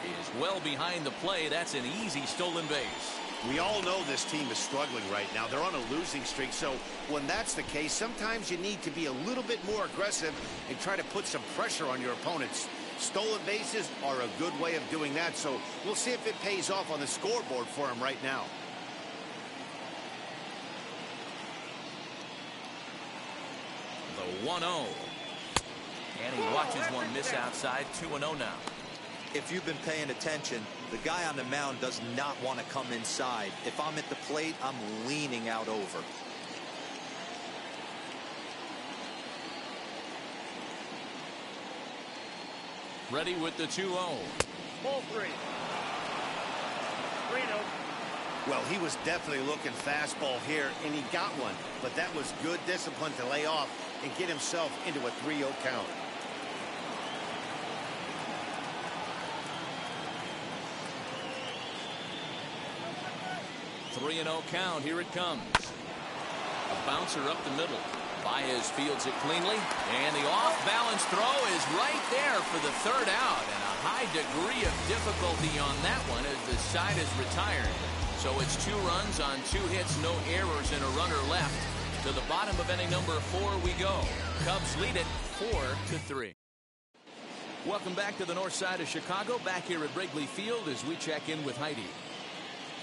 is well behind the play. That's an easy stolen base. We all know this team is struggling right now. They're on a losing streak, so when that's the case, sometimes you need to be a little bit more aggressive and try to put some pressure on your opponents. Stolen bases are a good way of doing that, so we'll see if it pays off on the scoreboard for him right now. The 1-0. And he watches one miss outside. 2-0 now. If you've been paying attention, the guy on the mound does not want to come inside. If I'm at the plate, I'm leaning out over. Ready with the 2-0. Ball 3. 3-0. Well, he was definitely looking fastball here, and he got one. But that was good discipline to lay off and get himself into a 3-0 count. Three 3-0 count. Here it comes. A bouncer up the middle. Baez fields it cleanly, and the off-balance throw is right there for the third out, and a high degree of difficulty on that one as the side is retired. So it's 2 runs on 2 hits, no errors, and a runner left. To the bottom of inning number 4 we go. Cubs lead it 4-3. Welcome back to the north side of Chicago, back here at Wrigley Field as we check in with Heidi.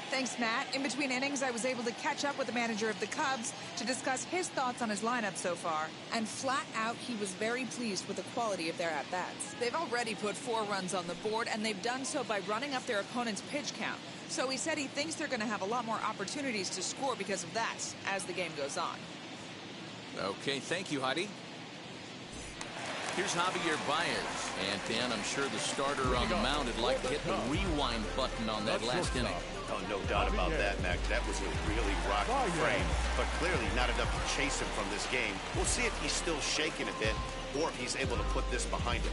Thanks, Matt. In between innings, I was able to catch up with the manager of the Cubs to discuss his thoughts on his lineup so far. And flat out, he was very pleased with the quality of their at-bats. They've already put 4 runs on the board, and they've done so by running up their opponent's pitch count. So he said he thinks they're going to have a lot more opportunities to score because of that as the game goes on. Okay, thank you, Heidi. Here's Javier Baez. And Dan, I'm sure the starter on the mound would like to hit the rewind button on that last inning. Oh, no doubt about that, Mac. That was a really rocky frame, but clearly not enough to chase him from this game. We'll see if he's still shaking a bit or if he's able to put this behind him.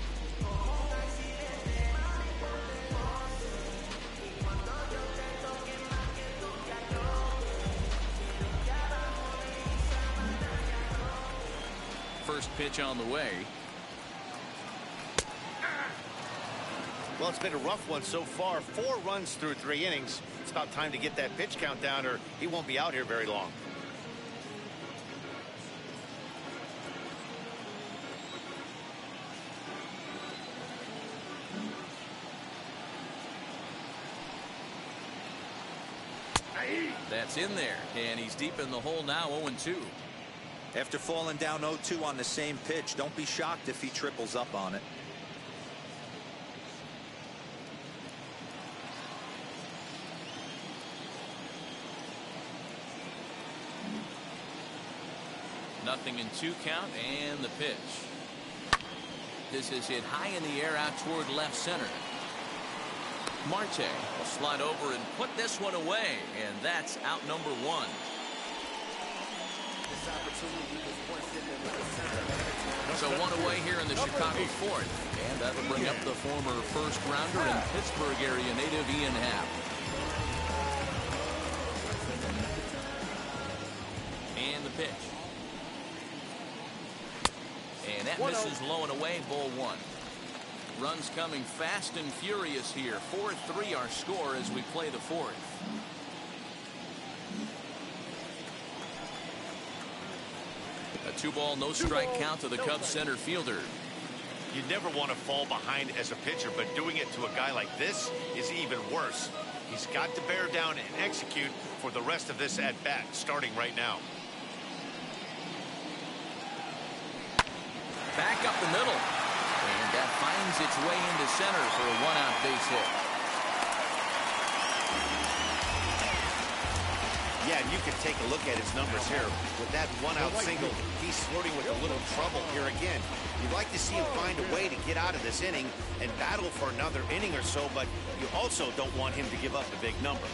First pitch on the way. Well, it's been a rough one so far. 4 runs through 3 innings. It's about time to get that pitch count down or he won't be out here very long. That's in there, and he's deep in the hole now, 0-2. After falling down 0-2 on the same pitch, don't be shocked if he triples up on it. Nothing in 2 count, and the pitch. This is hit high in the air out toward left center. Marte will slide over and put this one away, and that's out number 1. So 1 away here in the Chicago 4th, and that'll bring up the former first rounder and Pittsburgh area native Ian Happ. And the pitch. And that misses low and away, ball 1. Runs coming fast and furious here. 4-3 our score as we play the 4th. A 2-ball, no strike count to the Cubs center fielder. You never want to fall behind as a pitcher, but doing it to a guy like this is even worse. He's got to bear down and execute for the rest of this at-bat, starting right now. Back up the middle. And that finds its way into center for a 1-out base hit. Yeah, and you can take a look at his numbers here. With that 1-out single, he's flirting with a little trouble here again. You'd like to see him find a way to get out of this inning and battle for another inning or so, but you also don't want him to give up a big number.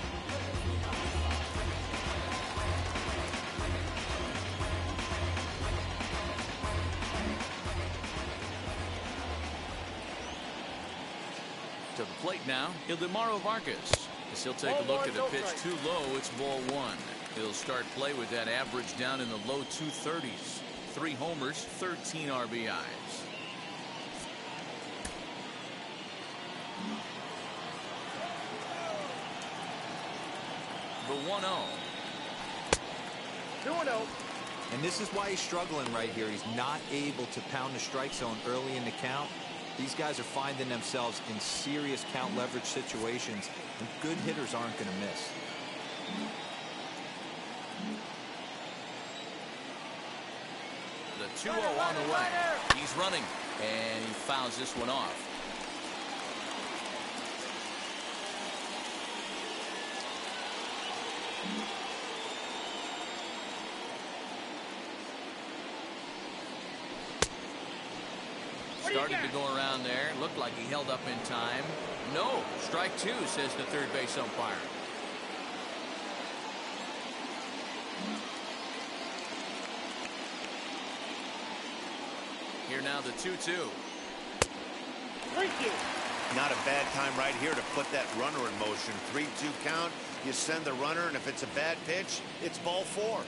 To the plate now, Ildemaro Vargas. As he'll take a look at a pitch too low, it's ball 1. He'll start play with that average down in the low 230s. 3 homers, 13 RBIs. The 1-0. 2-0. And this is why he's struggling right here. He's not able to pound the strike zone early in the count. These guys are finding themselves in serious count leverage situations, and good hitters aren't going to miss. The 2-0 on the way. He's running, and he fouls this one off. Started to go around there. Looked like he held up in time. No. Strike 2, says the third base umpire. Here now the 2-2. Thank you. Not a bad time right here to put that runner in motion. 3-2 count. You send the runner, and if it's a bad pitch, it's ball 4.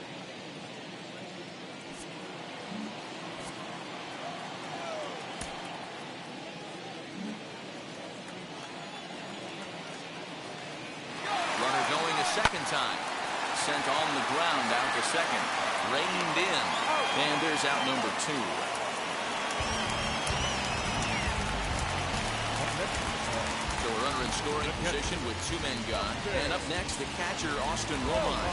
Second time. Sent on the ground out to second. Reined in. And there's out number 2. So a runner in scoring position with 2 men gone. And up next, the catcher, Austin Romine.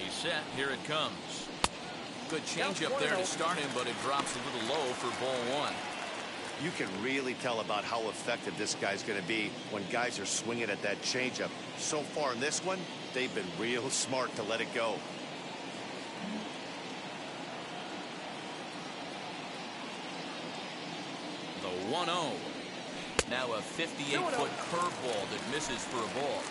He's set. Here it comes. Good changeup there to start him, but it drops a little low for ball 1. You can really tell about how effective this guy's going to be when guys are swinging at that changeup. So far in this one, they've been real smart to let it go. The 1-0. Now a 58-foot curveball that misses for a ball.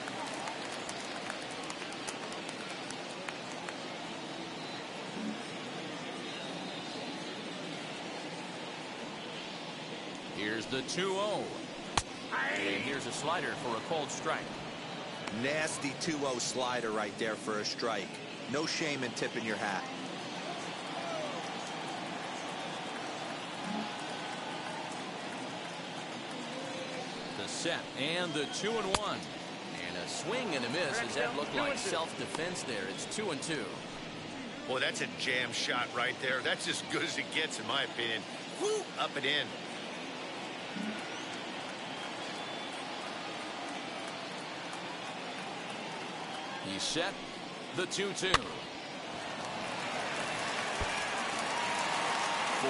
Here's the 2-0. And here's a slider for a called strike. Nasty 2-0 slider right there for a strike. No shame in tipping your hat. The set and the 2-1. And a swing and a miss. As that looked like self-defense there. It's 2-2. Boy, that's a jam shot right there. That's as good as it gets, in my opinion. Woo! Up and in. He's set. The 2-2. 4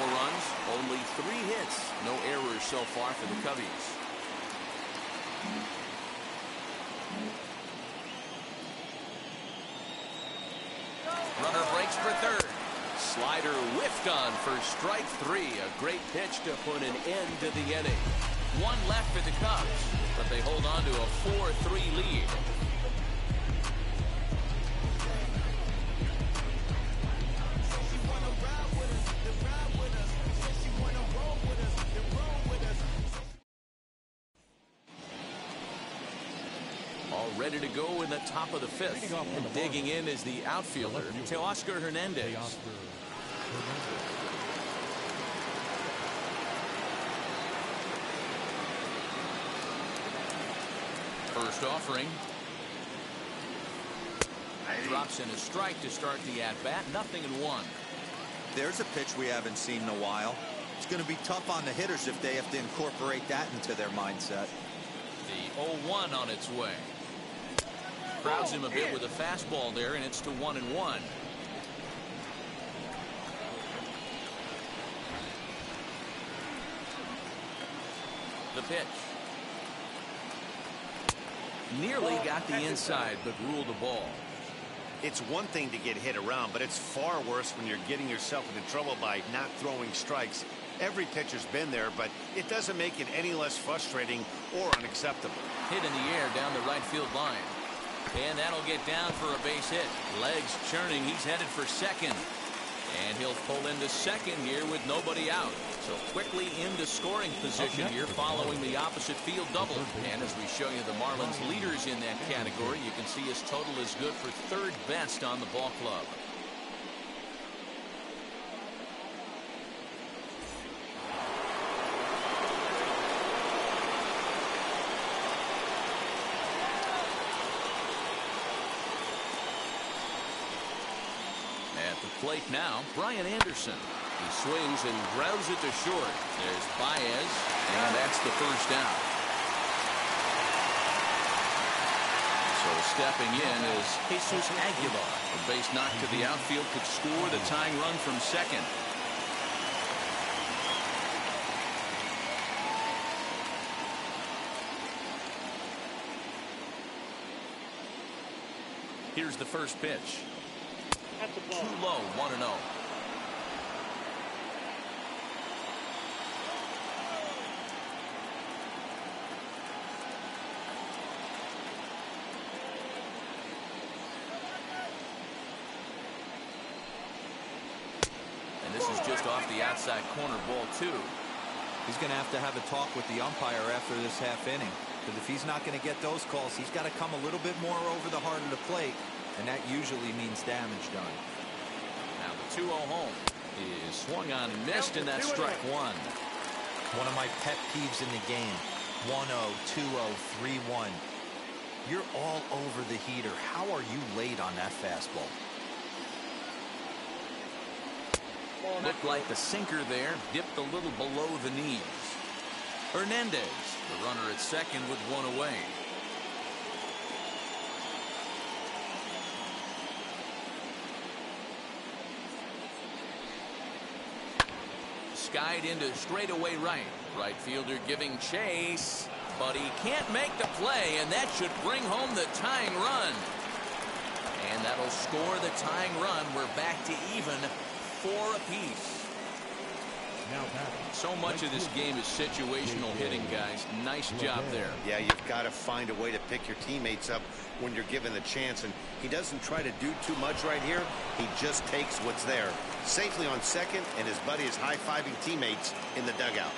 runs, only 3 hits. No errors so far for the Cubbies. Runner breaks for third. Slider whiffed on for strike 3. A great pitch to put an end to the inning. 1 left for the Cubs, but they hold on to a 4-3 lead. All ready to go in the top of the 5th. And digging in is the outfielder, Teoscar Hernandez. first offering. Drops in a strike to start the at-bat. 0-1. There's a pitch we haven't seen in a while. It's going to be tough on the hitters if they have to incorporate that into their mindset. The 0-1 on its way. Crowds him a bit with a fastball there, and it's to 1-1. The pitch. Nearly got the inside, but ruled a ball. It's one thing to get hit around, but it's far worse when you're getting yourself into trouble by not throwing strikes. Every pitcher's been there, but it doesn't make it any less frustrating or unacceptable. Hit in the air down the right field line. And that'll get down for a base hit. Legs churning. He's headed for second. And he'll pull into second here with nobody out. So quickly into scoring position here following the opposite field double. And as we show you the Marlins leaders in that category, you can see his total is good for third best on the ball club. At the plate now, Brian Anderson. He swings and grounds it to short. There's Baez, and that's the first down. So stepping in is Jesus Aguilar. A base knock to the outfield could score the tying run from second. Here's the first pitch. Too low, 1-0. And this is just off the outside corner, ball 2. He's going to have a talk with the umpire after this half inning. Because if he's not going to get those calls, he's got to come a little bit more over the heart of the plate. And that usually means damage done. Now the 2-0 home is swung on and missed, and that's strike one. One of my pet peeves in the game. 1-0, 2-0, 3-1. You're all over the heater. How are you late on that fastball? Looked like the sinker there dipped a little below the knees. Hernandez, the runner at second with one away. Skied into straightaway right. Right fielder giving chase, but he can't make the play, and that should bring home the tying run. And that'll score the tying run. We're back to even, 4 apiece. So much of this game is situational hitting, guys. Nice job there. Yeah, you've got to find a way to pick your teammates up when you're given the chance, and he doesn't try to do too much right here. He just takes what's there. Safely on second, and his buddy is high-fiving teammates in the dugout.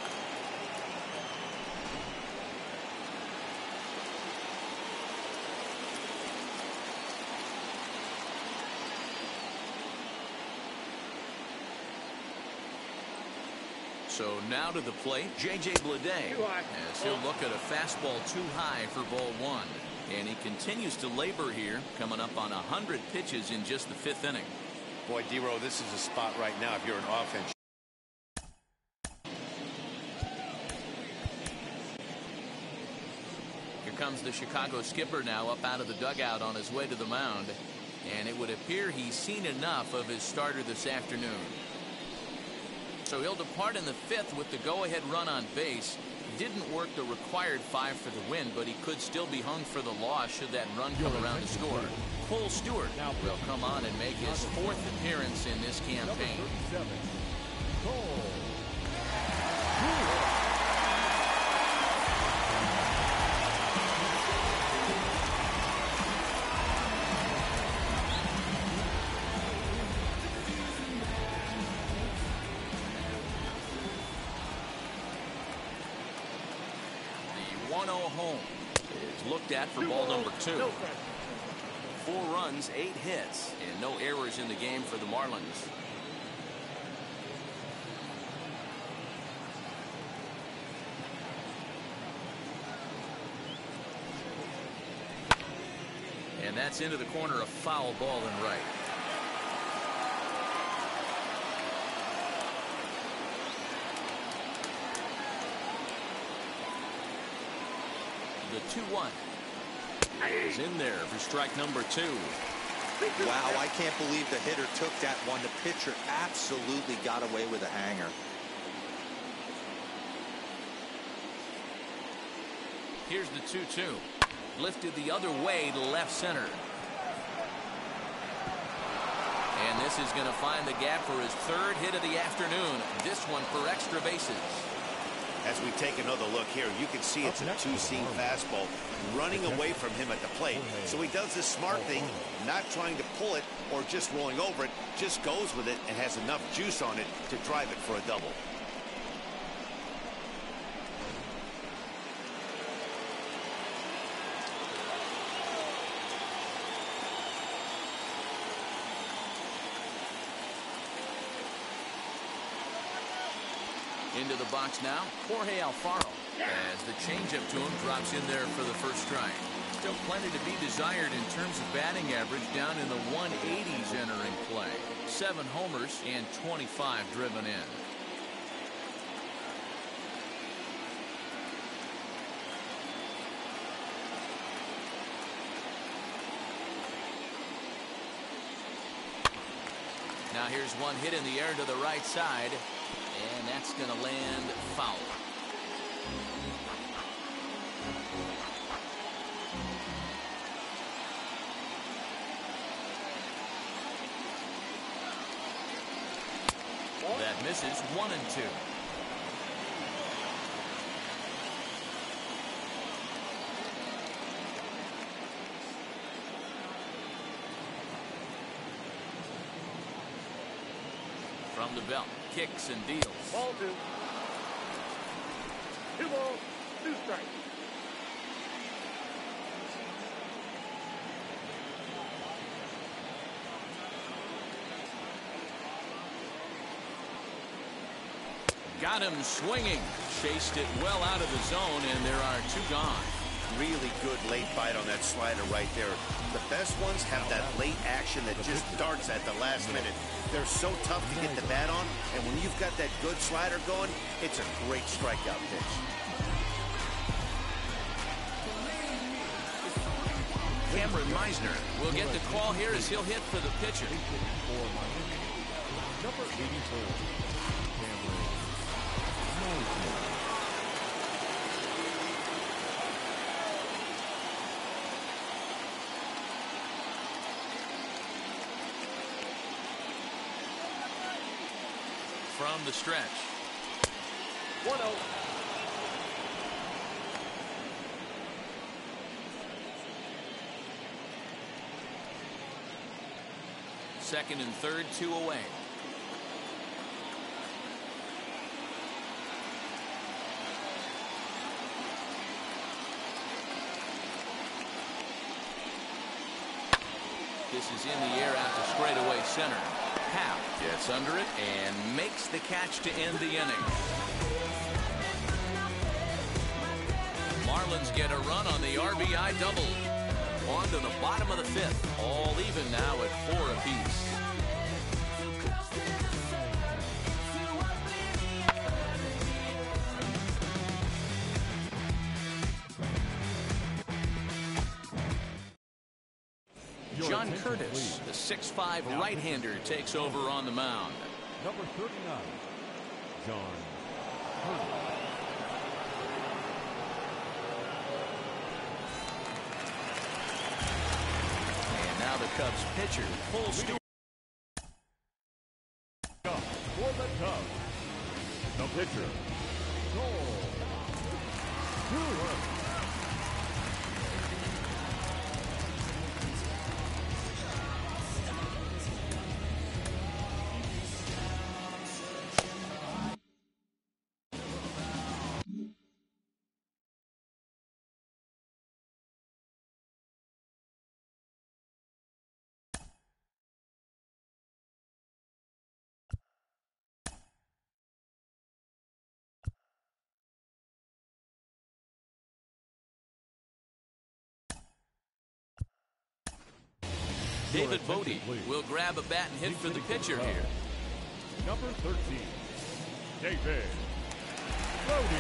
So now to the plate, J.J. Bleday, as he'll look at a fastball too high for ball 1. And he continues to labor here, coming up on 100 pitches in just the 5th inning. Boy, D-Row, this is a spot right now if you're an offense. Here comes the Chicago skipper now up out of the dugout on his way to the mound. And it would appear he's seen enough of his starter this afternoon. So he'll depart in the 5th with the go-ahead run on base. Didn't work the required 5 for the win, but he could still be hung for the loss should that run come around to score. Cole Stewart will come on and make his 4th appearance in this campaign. Home is looked at for ball number 2. 4 runs, 8 hits, and no errors in the game for the Marlins. And that's into the corner, a foul ball and right. The 2-1 is in there for strike number 2. Wow, I can't believe the hitter took that one. The pitcher absolutely got away with a hanger. Here's the 2-2. Lifted the other way to left center. And this is going to find the gap for his 3rd hit of the afternoon. This one for extra bases. As we take another look here, you can see it's a two-seam fastball running away from him at the plate. So he does this smart thing, not trying to pull it or just rolling over it, just goes with it and has enough juice on it to drive it for a double. Into the box now, Jorge Alfaro, as the changeup to him drops in there for the first strike. Still plenty to be desired in terms of batting average, down in the 180s entering play. 7 homers and 25 driven in. Now here's one hit in the air to the right side. And that's going to land foul. That misses 1-2. From the belt, kicks and deals. Ball 2. 2 balls, 2 strikes. Got him swinging. Chased it well out of the zone, and there are 2 gone. Really good late bite on that slider right there. The best ones have that late action that just darts at the last minute. They're so tough to get the bat on, and when you've got that good slider going, it's a great strikeout pitch. Cameron Meisner will get the call here as he'll hit for the pitcher. Number 84, Cameron Meisner. From the stretch. 1-0. Second and third, 2 away. This is in the air out to straightaway center. Hap gets under it and makes the catch to end the inning. Marlins get a run on the RBI double. On to the bottom of the 5th. All even now at 4 apiece. John Curtis, the 6'5" right-hander, takes over on the mound. Number 39, John Curtis. And now the Cubs pitcher pulls Stewart. For the Cubs, the pitcher, Joel Stewart. David Bodie will grab a bat and hit for the pitcher here. Number 13, David Bodie.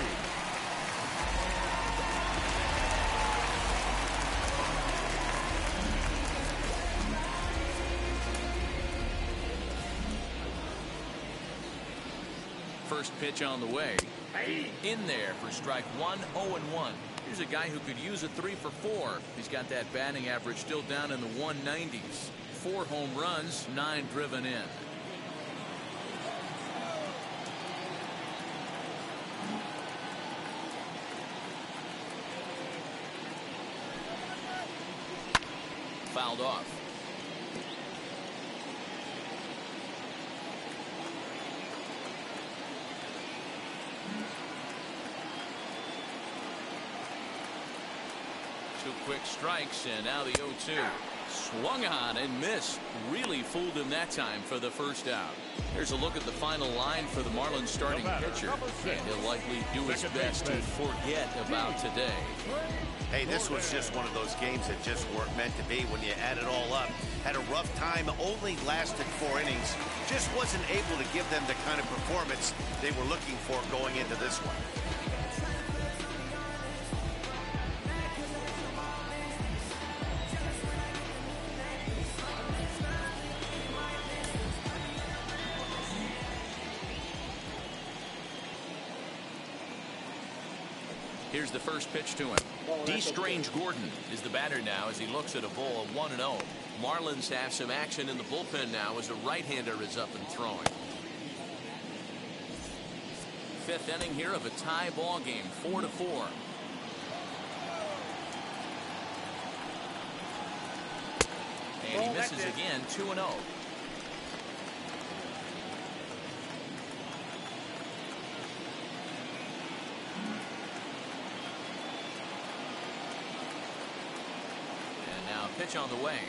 First pitch on the way. In there for strike one, 0-1. Here's a guy who could use a 3 for 4. He's got that batting average still down in the 190s. 4 home runs, 9 driven in. Fouled off. Two quick strikes, and now the 0-2. Swung on and missed. Really fooled him that time for the first out. Here's a look at the final line for the Marlins starting pitcher. And he'll likely do his best to forget about today. Hey, this was just one of those games that just weren't meant to be when you add it all up. Had a rough time, only lasted 4 innings. Just wasn't able to give them the kind of performance they were looking for going into this one. Here's the first pitch to him. D. Strange Gordon is the batter now as he looks at a ball of 1-0. Marlins have some action in the bullpen now as a right-hander is up and throwing. 5th inning here of a tie ball game, 4-4. And he misses again, 2-0. Pitch on the way.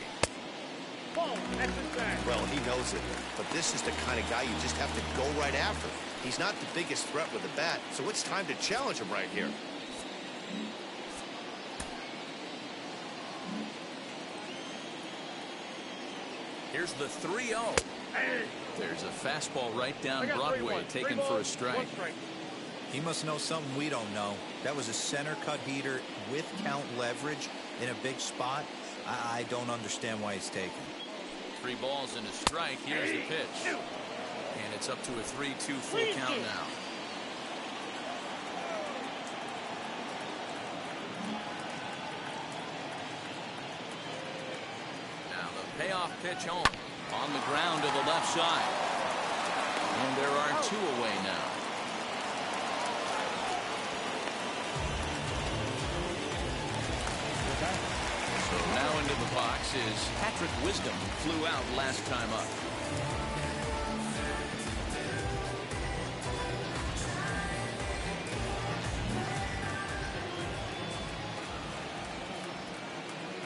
Well, he knows it, but this is the kind of guy you just have to go right after. He's not the biggest threat with the bat, so it's time to challenge him right here. Here's the 3-0. There's a fastball right down Broadway taken for a strike. He must know something we don't know. That was a center cut heater with count leverage in a big spot. I don't understand why he's taken. 3 balls and a strike. Here's the pitch. And it's up to a 3-2 full count now. Now the payoff pitch home. On the ground to the left side. And there are 2 away now. Now into the box is Patrick Wisdom, who flew out last time up.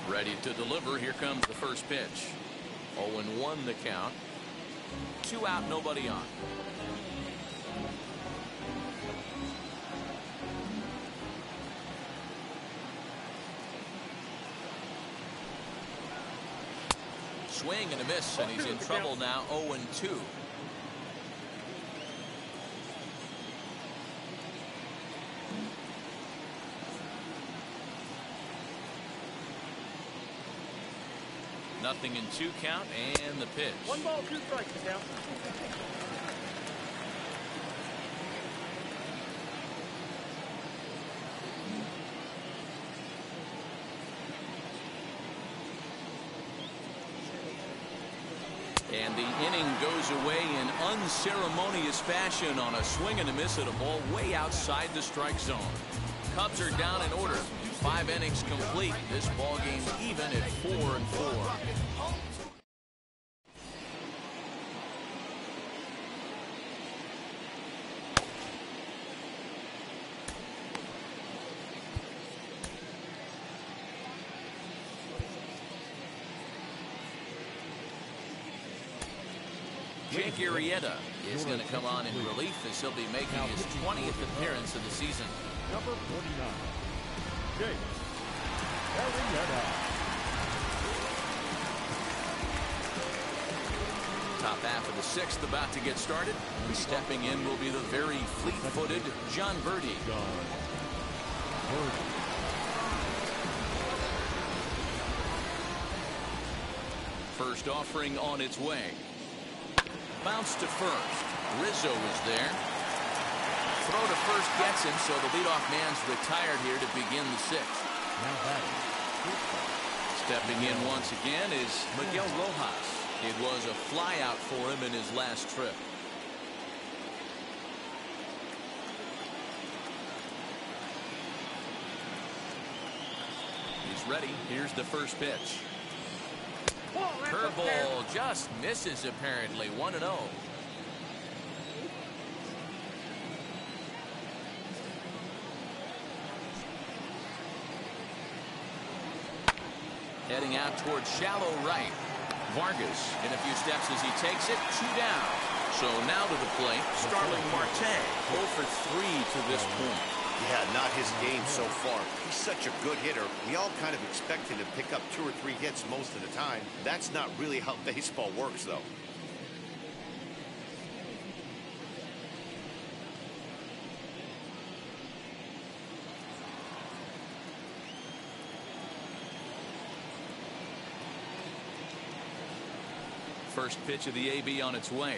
Ready to deliver. Here comes the first pitch. 0-1 the count. 2 out, nobody on. Swing and a miss, and he's in trouble now. 0-2. Nothing in 2 count, and the pitch. 1 ball, 2 strikes now. And the inning goes away in unceremonious fashion on a swing and a miss at a ball way outside the strike zone. Cubs are down in order. 5 innings complete. This ball game even at 4-4. Jake Arrieta is going to come on in relief as he'll be making his 20th appearance of the season. Number 49, Jake Arrieta. Top half of the sixth about to get started. Stepping in will be the very fleet-footed John Verdi. First offering on its way. Bounce to first. Rizzo is there. Throw to first gets him, so the leadoff man's retired here to begin the sixth. Stepping in once again is Miguel Rojas. It was a flyout for him in his last trip. He's ready. Here's the first pitch. Curveball just misses apparently. 1-0. Heading out towards shallow right. Vargas in a few steps as he takes it. 2 down. So now to the plate, Starling Marte. 0 for 3 to this point. Yeah, not his game so far. He's such a good hitter. We all kind of expect him to pick up 2 or 3 hits most of the time. That's not really how baseball works, though. First pitch of the AB on its way.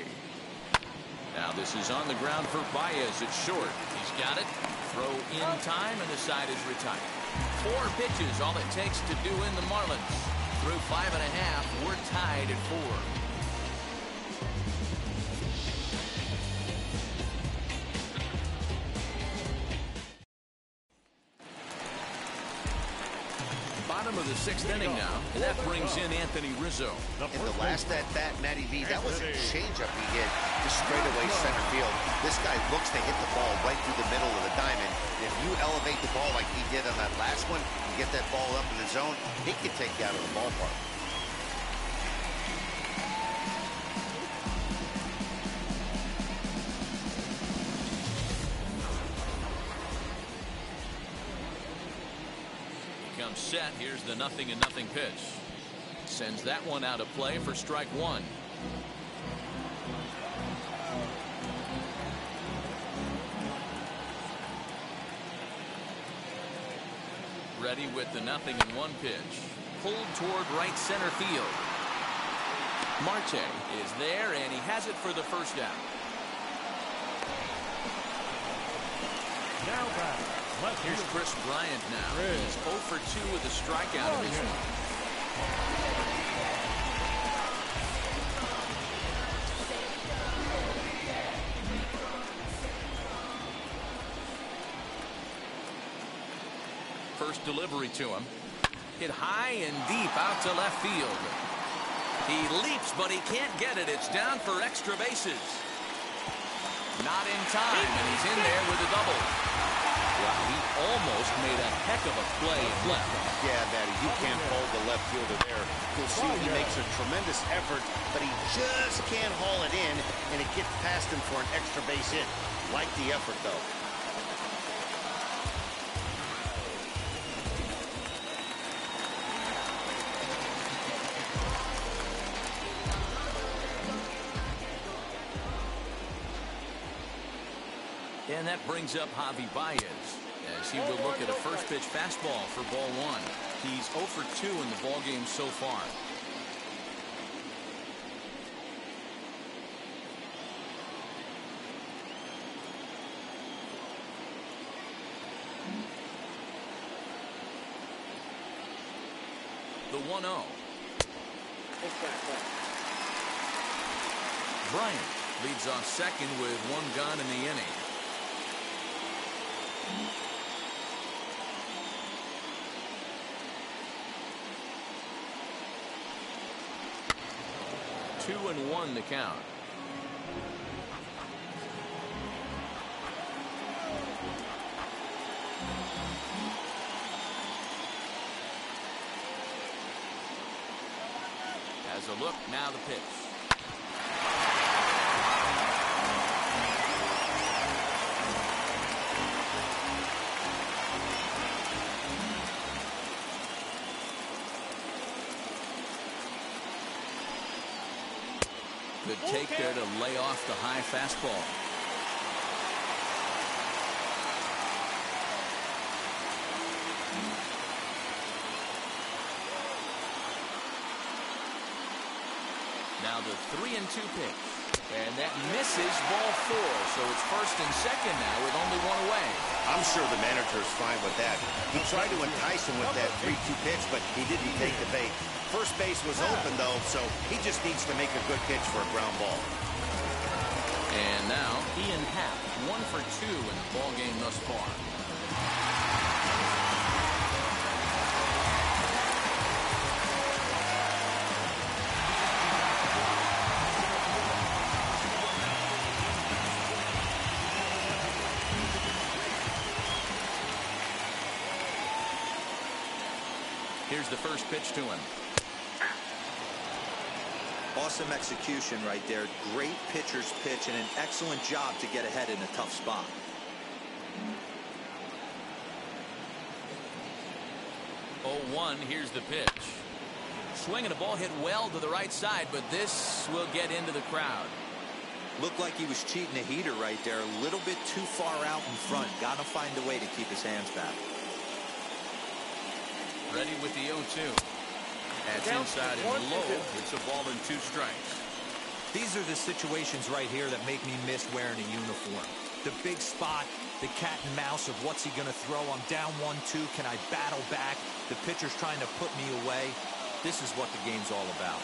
Now this is on the ground for Baez. It's short. He's got it. Throw in time, and the side is retired. 4 pitches, all it takes to do in the Marlins. Through 5.5, we're tied at 4. Bottom of the 6th inning now, and that brings in Anthony Rizzo. In the last at-bat, Matty V, that was a changeup he hit to straightaway center field. This guy looks to hit the ball right through the middle of the diamond. If you elevate the ball like he did on that last one, and get that ball up in the zone, he can take you out of the ballpark. Set. Here's the 0-0 pitch. Sends that one out of play for strike 1. Ready with the 0-1 pitch. Pulled toward right center field. Marte is there, and he has it for the first down. Now back. Here's Chris Bryant now. He's 0 for 2 with a strikeout in this one. First delivery to him. Hit high and deep out to left field. He leaps, but he can't get it. It's down for extra bases. Not in time, and he's in there with a double. Wow, he almost made a heck of a play left. Yeah, Matty, you can't hold the left fielder there. You'll see he makes a tremendous effort, but he just can't haul it in, and it gets past him for an extra base hit. Like the effort, though. And that brings up Javi Baez as he will look at a first pitch fastball for ball 1. He's 0 for 2 in the ball game so far. The 1-0. Bryant leads off second with 1 gone in the inning. Two and 1 the count. Has a look, now the pitch. Good take there to lay off the high fastball. Now the 3-2 pitch. And that misses, ball 4. So it's first and second now with only one away. I'm sure the manager's fine with that. He tried to entice him with that 3-2 pitch, but he didn't take the bait. First base was open, though, so he just needs to make a good pitch for a ground ball. And now Ian Happ, 1 for 2 in the ball game thus far. Here's the first pitch to him. Awesome execution right there. Great pitcher's pitch and an excellent job to get ahead in a tough spot. Oh, 1, here's the pitch. Swinging a ball hit well to the right side, but this will get into the crowd. Looked like he was cheating a heater right there. A little bit too far out in front. Got to find a way to keep his hands back. Ready with the 0-2. That's inside and low. It's a ball and 2 strikes. These are the situations right here that make me miss wearing a uniform. The big spot, the cat and mouse of what's he going to throw. I'm down 1-2. Can I battle back? The pitcher's trying to put me away. This is what the game's all about.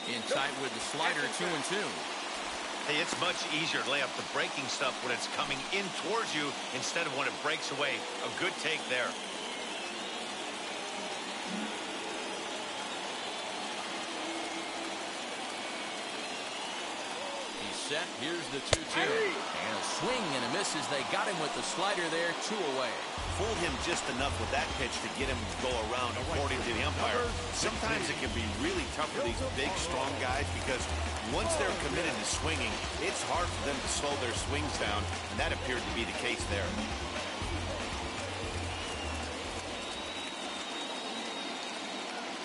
In tight with the slider, 2-2. Hey, it's much easier to lay up the breaking stuff when it's coming in towards you instead of when it breaks away. A good take there. He's set. Here's the 2-2. And a swing and a miss as they got him with the slider there, 2 away. Fooled him just enough with that pitch to get him to go around, according to the umpire. Sometimes it can be really tough for these big, strong guys because once they're committed to swinging, it's hard for them to slow their swings down, and that appeared to be the case there.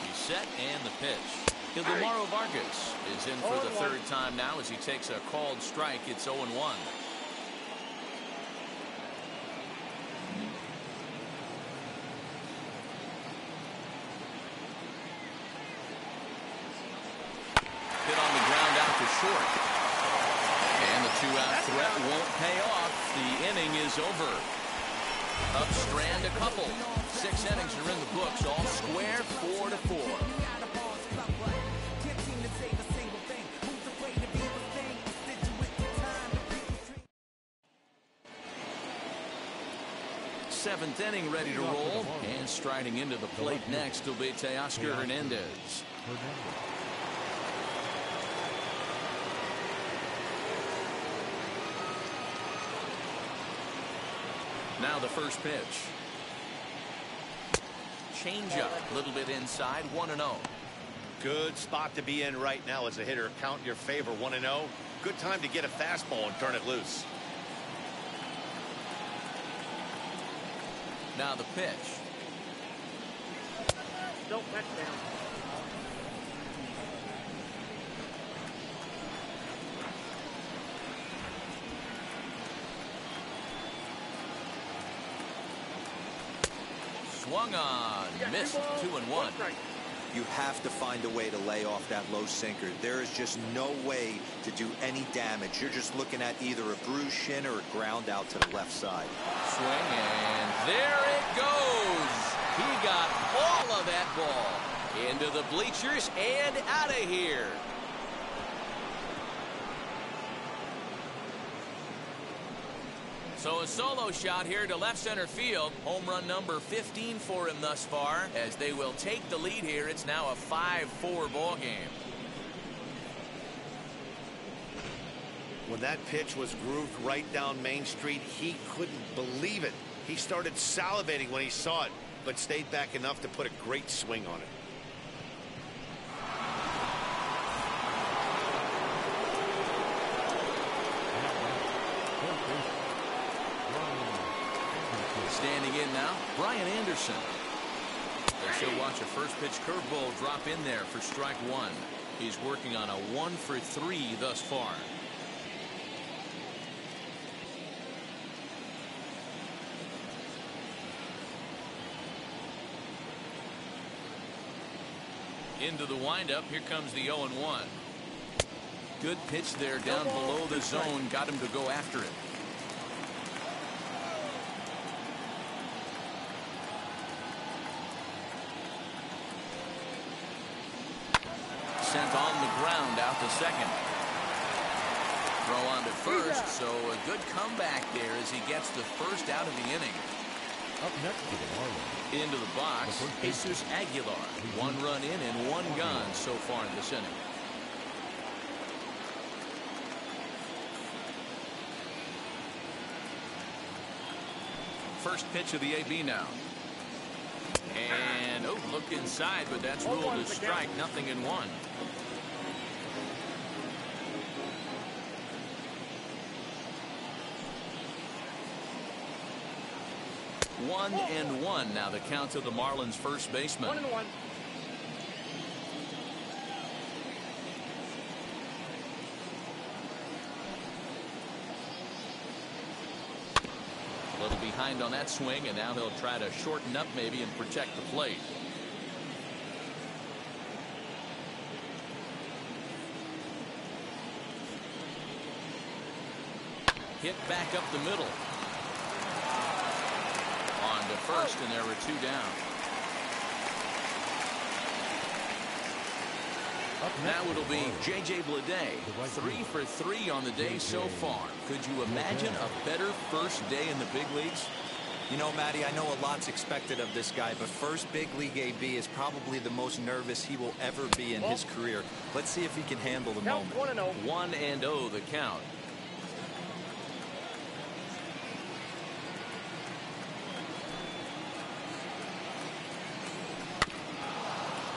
He's set and the pitch. Ildemaro Vargas is in for the 3rd time now as he takes a called strike. It's 0-1. Short. And the 2-out threat won't pay off. The inning is over. Cubs strand a couple. 6 innings are in the books, all square, 4-4. Seventh inning ready to roll. And striding into the plate next will be Teoscar Hernandez. Now the first pitch. Changeup, a little bit inside, 1-0. Good spot to be in right now as a hitter. Count in your favor, 1-0. Good time to get a fastball and turn it loose. Now the pitch. Don't touchdown. Swung on, missed, 2-1. You have to find a way to lay off that low sinker. There is just no way to do any damage. You're just looking at either a bruised shin or a ground out to the left side. Swing, and there it goes. He got all of that ball into the bleachers and out of here. So a solo shot here to left center field. Home run number 15 for him thus far. As they will take the lead here, it's now a 5-4 ball game. When that pitch was grooved right down Main Street, he couldn't believe it. He started salivating when he saw it, but stayed back enough to put a great swing on it. Standing in now, Brian Anderson. As he'll watch a first pitch curveball drop in there for strike one. He's working on a 1 for 3 thus far. Into the windup. Here comes the 0-1. Good pitch there down below the zone. Got him to go after it. Sent on the ground out to second. Throw on to first. So a good comeback there as he gets the first out of the inning. Up next to the Marlins. Into the box, Jesus Aguilar. 1 run in and 1 gone so far in this inning. First pitch of the AB now. And look inside, but that's ruled a strike. Nothing in 1. 1-1 now the count to the Marlins first baseman. 1-1. A little behind on that swing, and now he'll try to shorten up maybe and protect the plate. Hit back up the middle. On to first, and there were 2 down. Now it'll be J.J. Bleday. 3 for 3 on the day so far. Could you imagine a better first day in the big leagues? You know, Matty, I know a lot's expected of this guy, but first big league AB is probably the most nervous he will ever be in his career. Let's see if he can handle the moment. 1-0. 1-0 the count.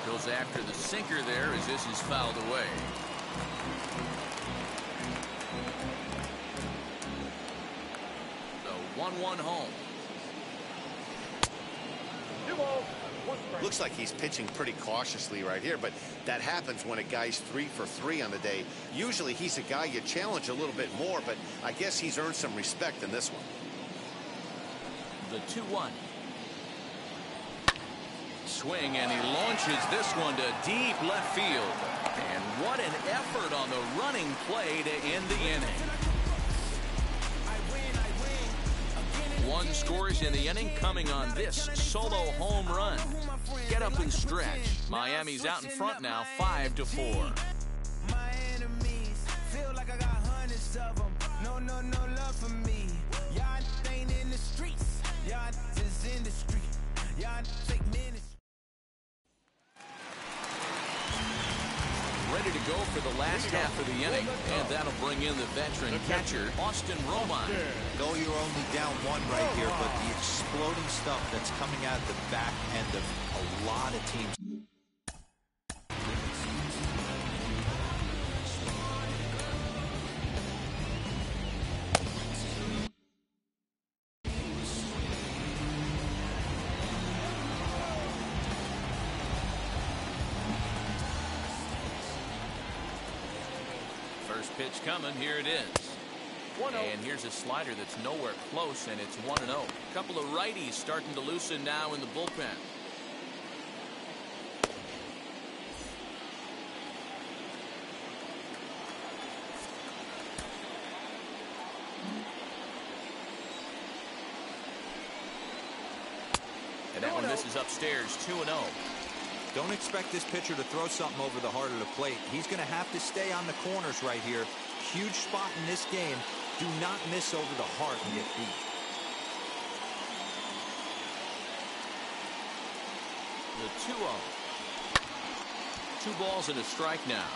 Goes after the sinker there as this is fouled away. So 1-1 home. 2 balls, 1 strike. Looks like he's pitching pretty cautiously right here, but that happens when a guy's 3 for 3 on the day. Usually he's a guy you challenge a little bit more, but I guess he's earned some respect in this one. The 2-1. Swing, and he launches this one to deep left field. And what an effort on the running play to end the inning. 1 scores in the inning coming on this solo home run. Get up and stretch. Miami's out in front now, 5-4. My enemies feel like I got hundreds of them. No love for me. Y'all ain't in the streets. Y'all just in the street. Y'all take minutes. Ready to go for the last half of the inning, and that'll bring in the veteran catcher, Austin Romine. Though you're only down 1 right here, but the exploding stuff that's coming out the back end of a lot of teams. First pitch coming, here it is. 1-0. And here's a slider that's nowhere close, and it's 1-0. A couple of righties starting to loosen now in the bullpen. And that one misses upstairs, 2-0. Don't expect this pitcher to throw something over the heart of the plate. He's going to have to stay on the corners right here. Huge spot in this game. Do not miss over the heart and get beat. The 2-0. 2 balls and a strike now.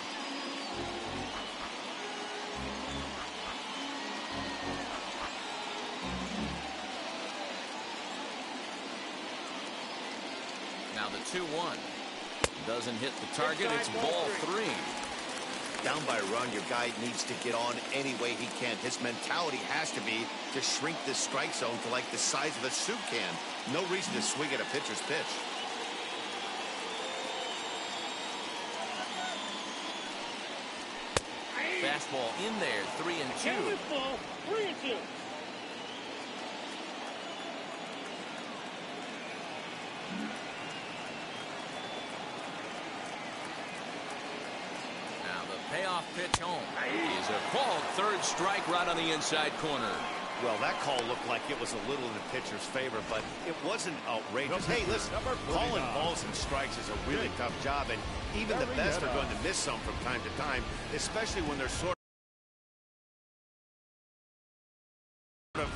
Now the 2-1. Doesn't hit the target. It's ball 3. Down by a run, your guy needs to get on any way he can. His mentality has to be to shrink this strike zone to like the size of a soup can. No reason to swing at a pitcher's pitch. Fastball in there, 3-2. Ball, 3-2. Now the payoff pitch home is a called third strike right on the inside corner. Well, that call looked like it was a little in the pitcher's favor, but it wasn't outrageous. Hey, listen, calling balls and strikes is a really tough job, and even the best are going to miss some from time to time, especially when they're sort of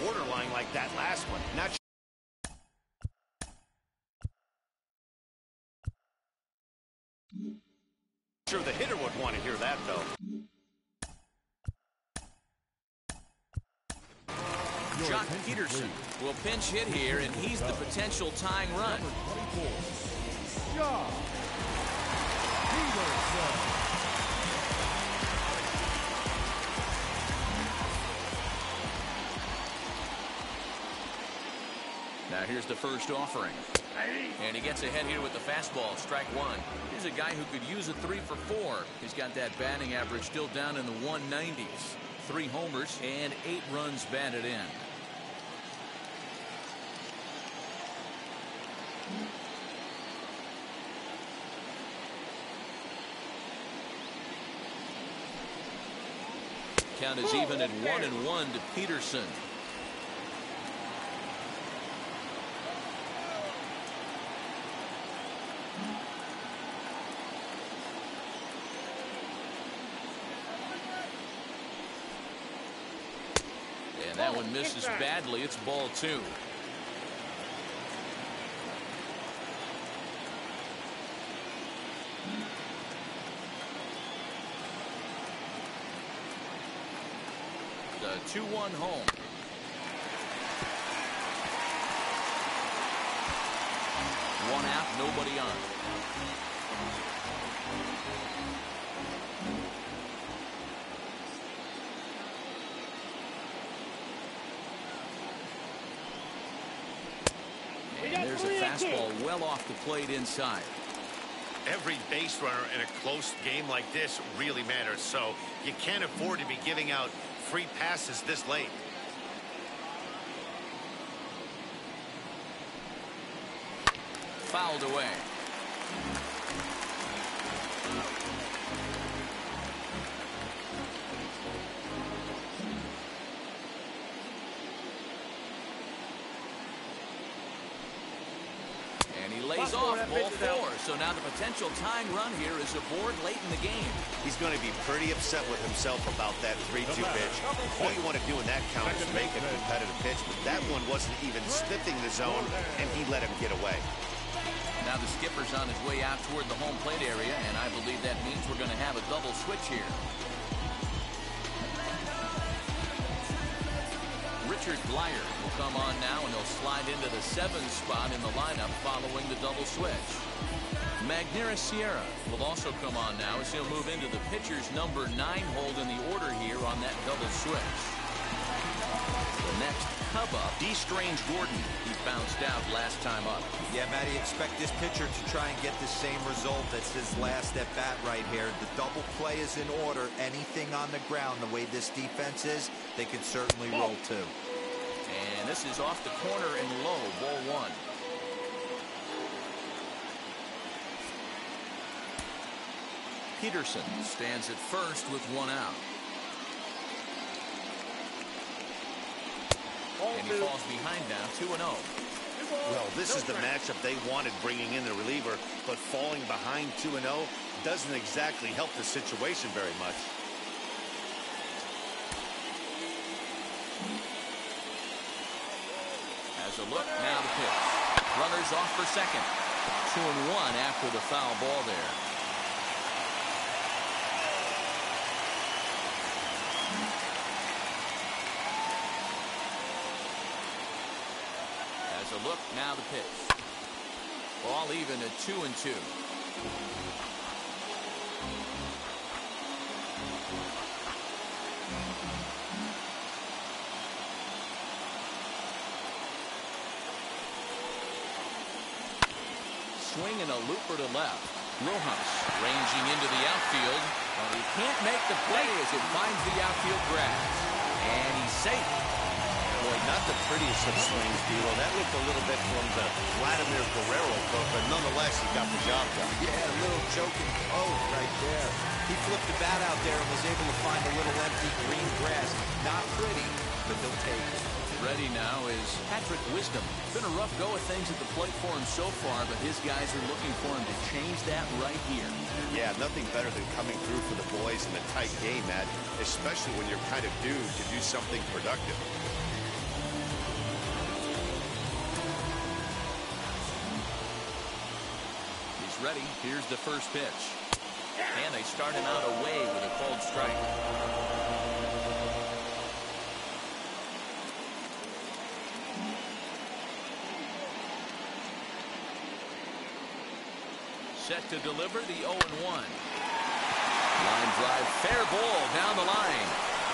borderline like that last one. Not sure the hitter would want to hear that, though. Jock Peterson will pinch hit here, and he's the potential tying run. Jock Peterson. Now here's the first offering. And he gets ahead here with the fastball, strike one. Here's a guy who could use a 3 for 4. He's got that batting average still down in the 190s. 3 homers and 8 runs batted in. Count is even at 1-1 to Peterson. And that one misses badly. It's ball 2. The 2-1 home. One out, nobody on. And there's a fastball well off the plate inside. Every base runner in a close game like this really matters, so you can't afford to be giving out free passes this late. Fouled away. And he lays off ball 4. So now the potential tying run here is aboard late in the game. He's going to be pretty upset with himself about that 3-2 pitch. All you want to do in that count is make a competitive pitch, but that one wasn't even sniffing the zone, and he let him get away. Now the skipper's on his way out toward the home plate area, and I believe that means we're going to have a double switch here. Richard Blyer will come on now, and he'll slide into the 7th spot in the lineup following the double switch. Magneuris Sierra will also come on now as he'll move into the pitcher's number 9 hold in the order here on that double switch. The next Cub up, D. Strange Gordon. He bounced out last time up. Yeah, Matty, expect this pitcher to try and get the same result as his last at bat right here. The double play is in order. Anything on the ground, the way this defense is, they can certainly roll too. And this is off the corner and low, ball 1. Peterson stands at first with 1 out. And he falls behind now, 2-0. Well, this is the matchup they wanted, bringing in the reliever, but falling behind 2-0 doesn't exactly help the situation very much. As a look, now the pitch. Runners off for second. 2-1 after the foul ball there. As a look, now the pitch. Ball even at 2-2. Swing and a looper to left. Rojas ranging into the outfield. But he can't make the play as it finds the outfield grass. And he's safe. Boy, not the prettiest of swings, D'Lo. That looked a little bit from the Vladimir Guerrero club, but nonetheless, he got the job done. Yeah, a little choking pose right there. He flipped the bat out there and was able to find a little empty green grass. Not pretty, but they'll take it. Ready now is Patrick Wisdom. Been a rough go of things at the plate for him so far, but his guys are looking for him to change that right here. Yeah, nothing better than coming through for the boys in a tight game, Matt, especially when you're kind of due to do something productive. He's ready. Here's the first pitch. And they start him out away with a called strike. Set to deliver the 0-1. Line drive, fair ball down the line.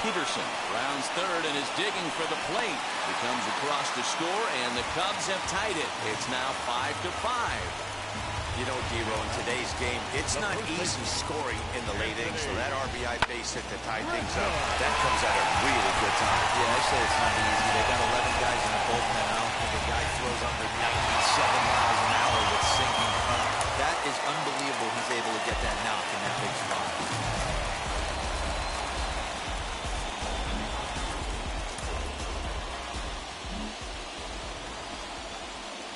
Peterson rounds third and is digging for the plate. He comes across to score, and the Cubs have tied it. It's now 5-5. You know, D'Lo, in today's game, it's not easy scoring in the late innings, so that RBI base hit to tie things up, that comes at a really good time. Yeah, I say it's not easy. They got 11 guys in the bullpen. I don't think a guy throws under 97 miles an hour with sinking up. That is unbelievable. He's able to get that knock in that big spot.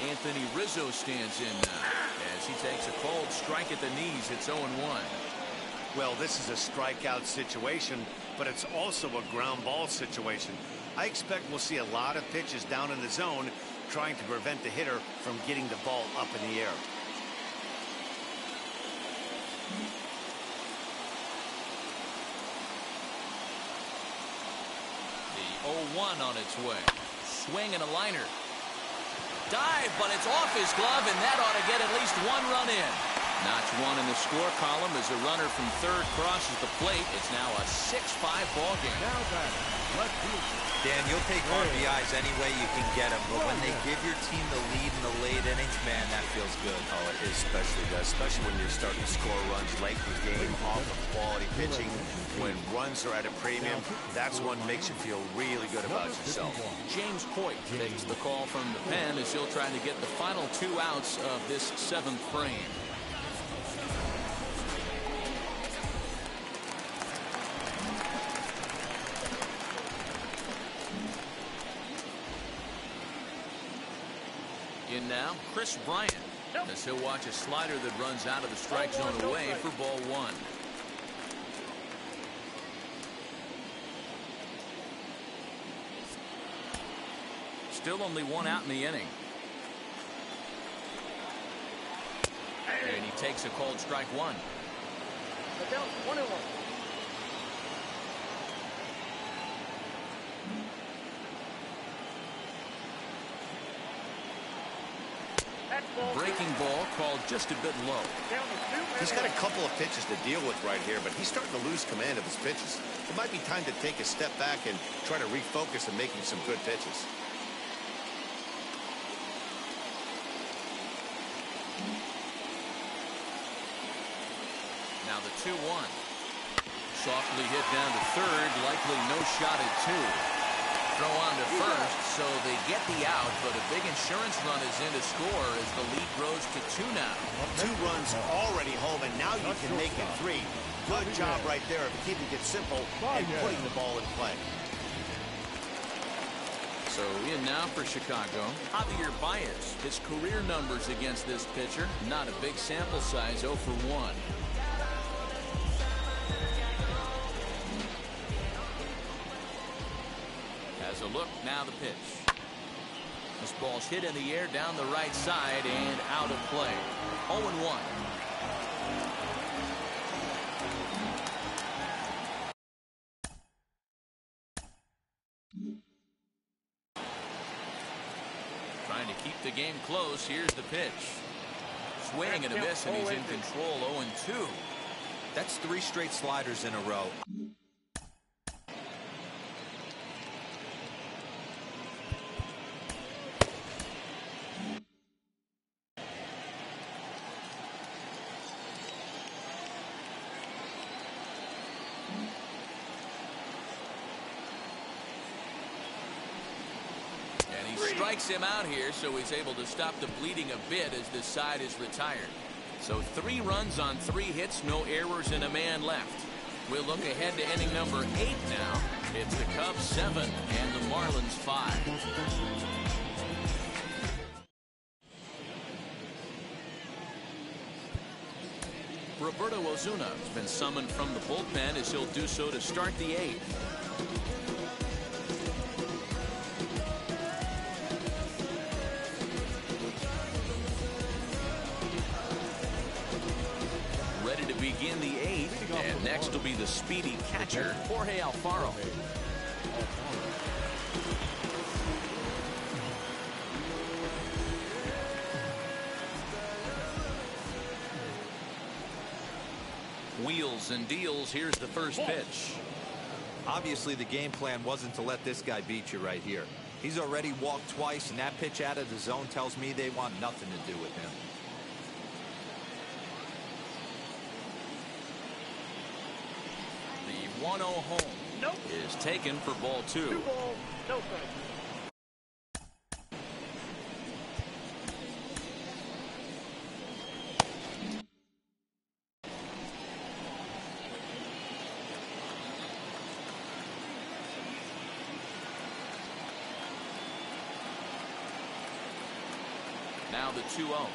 Anthony Rizzo stands in now as he takes a cold strike at the knees. It's 0-1. Well, this is a strikeout situation, but it's also a ground ball situation. I expect we'll see a lot of pitches down in the zone trying to prevent the hitter from getting the ball up in the air. The 0-1 on its way. Swing and a liner. Dive, but it's off his glove, and that ought to get at least one run in. Notch one in the score column as a runner from third crosses the plate. It's now a 6-5 ball game. Now batter, left field. Dan, you'll take RBIs any way you can get them, but when they give your team the lead in the late innings, man, that feels good. Oh, it especially does, especially when you're starting to score runs late in the game off of quality pitching. When runs are at a premium, that's what makes you feel really good about yourself. James Hoyt takes the call from the pen as he'll try to get the final 2 outs of this 7th frame. In now, Chris Bryant, as he'll watch a slider that runs out of the strike zone away for ball 1. Still only 1 out in the inning. And he takes a called strike 1. Down 1-1. Breaking ball called just a bit low. He's got a couple of pitches to deal with right here, but he's starting to lose command of his pitches. It might be time to take a step back and try to refocus on making some good pitches. Now the 2-1. Softly hit down to third, likely no shot at 2. Throw on to first, so they get the out, but a big insurance run is in to score as the lead grows to 2 now. 2 runs already home, and now you can make it 3. Good job right there of keeping it simple and putting the ball in play. So in now for Chicago, Javier Baez. His career numbers against this pitcher, not a big sample size, 0 for 1. A look, now the pitch. This ball's hit in the air down the right side and out of play. 0-1. Trying to keep the game close. Here's the pitch. Swing and a miss, and he's in control. 0-2. That's 3 straight sliders in a row. Strikes him out here, so he's able to stop the bleeding a bit as this side is retired. So 3 runs on 3 hits, no errors, and a man left. We'll look ahead to inning number 8 now. It's the Cubs 7 and the Marlins 5. Roberto Osuna has been summoned from the bullpen as he'll do so to start the 8th. Begin the 8th, and next will be the speedy catcher, Jorge Alfaro. Wheels and deals. Here's the first pitch. Obviously, the game plan wasn't to let this guy beat you right here. He's already walked twice, and that pitch out of the zone tells me they want nothing to do with him. The 1-0 home is taken for ball 2. 2 balls, no strikes. Now the 2-0.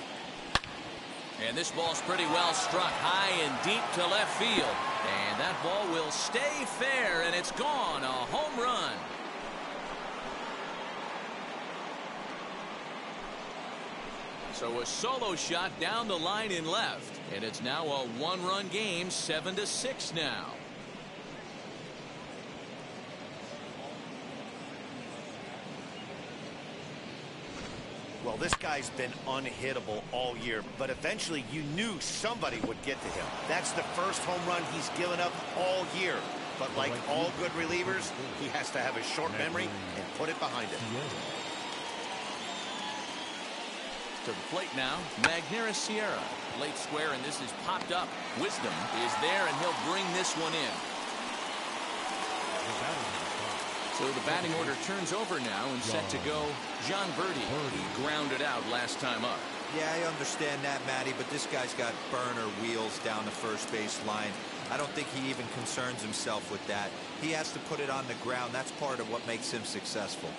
And this ball's pretty well struck high and deep to left field. And that ball will stay fair, and it's gone. A home run. So a solo shot down the line in left. And it's now a 1-run game, 7-6 now. Well, this guy's been unhittable all year, but eventually you knew somebody would get to him. That's the first home run he's given up all year. But like all good relievers, he has to have a short memory and put it behind him. To the plate now, Magneuris Sierra. Late square, and this is popped up. Wisdom is there, and he'll bring this one in. So the batting order turns over now and set to go John Birdie. He grounded out last time up. Yeah, I understand that, Matty, but this guy's got burner wheels down the first base line. I don't think he even concerns himself with that. He has to put it on the ground. That's part of what makes him successful.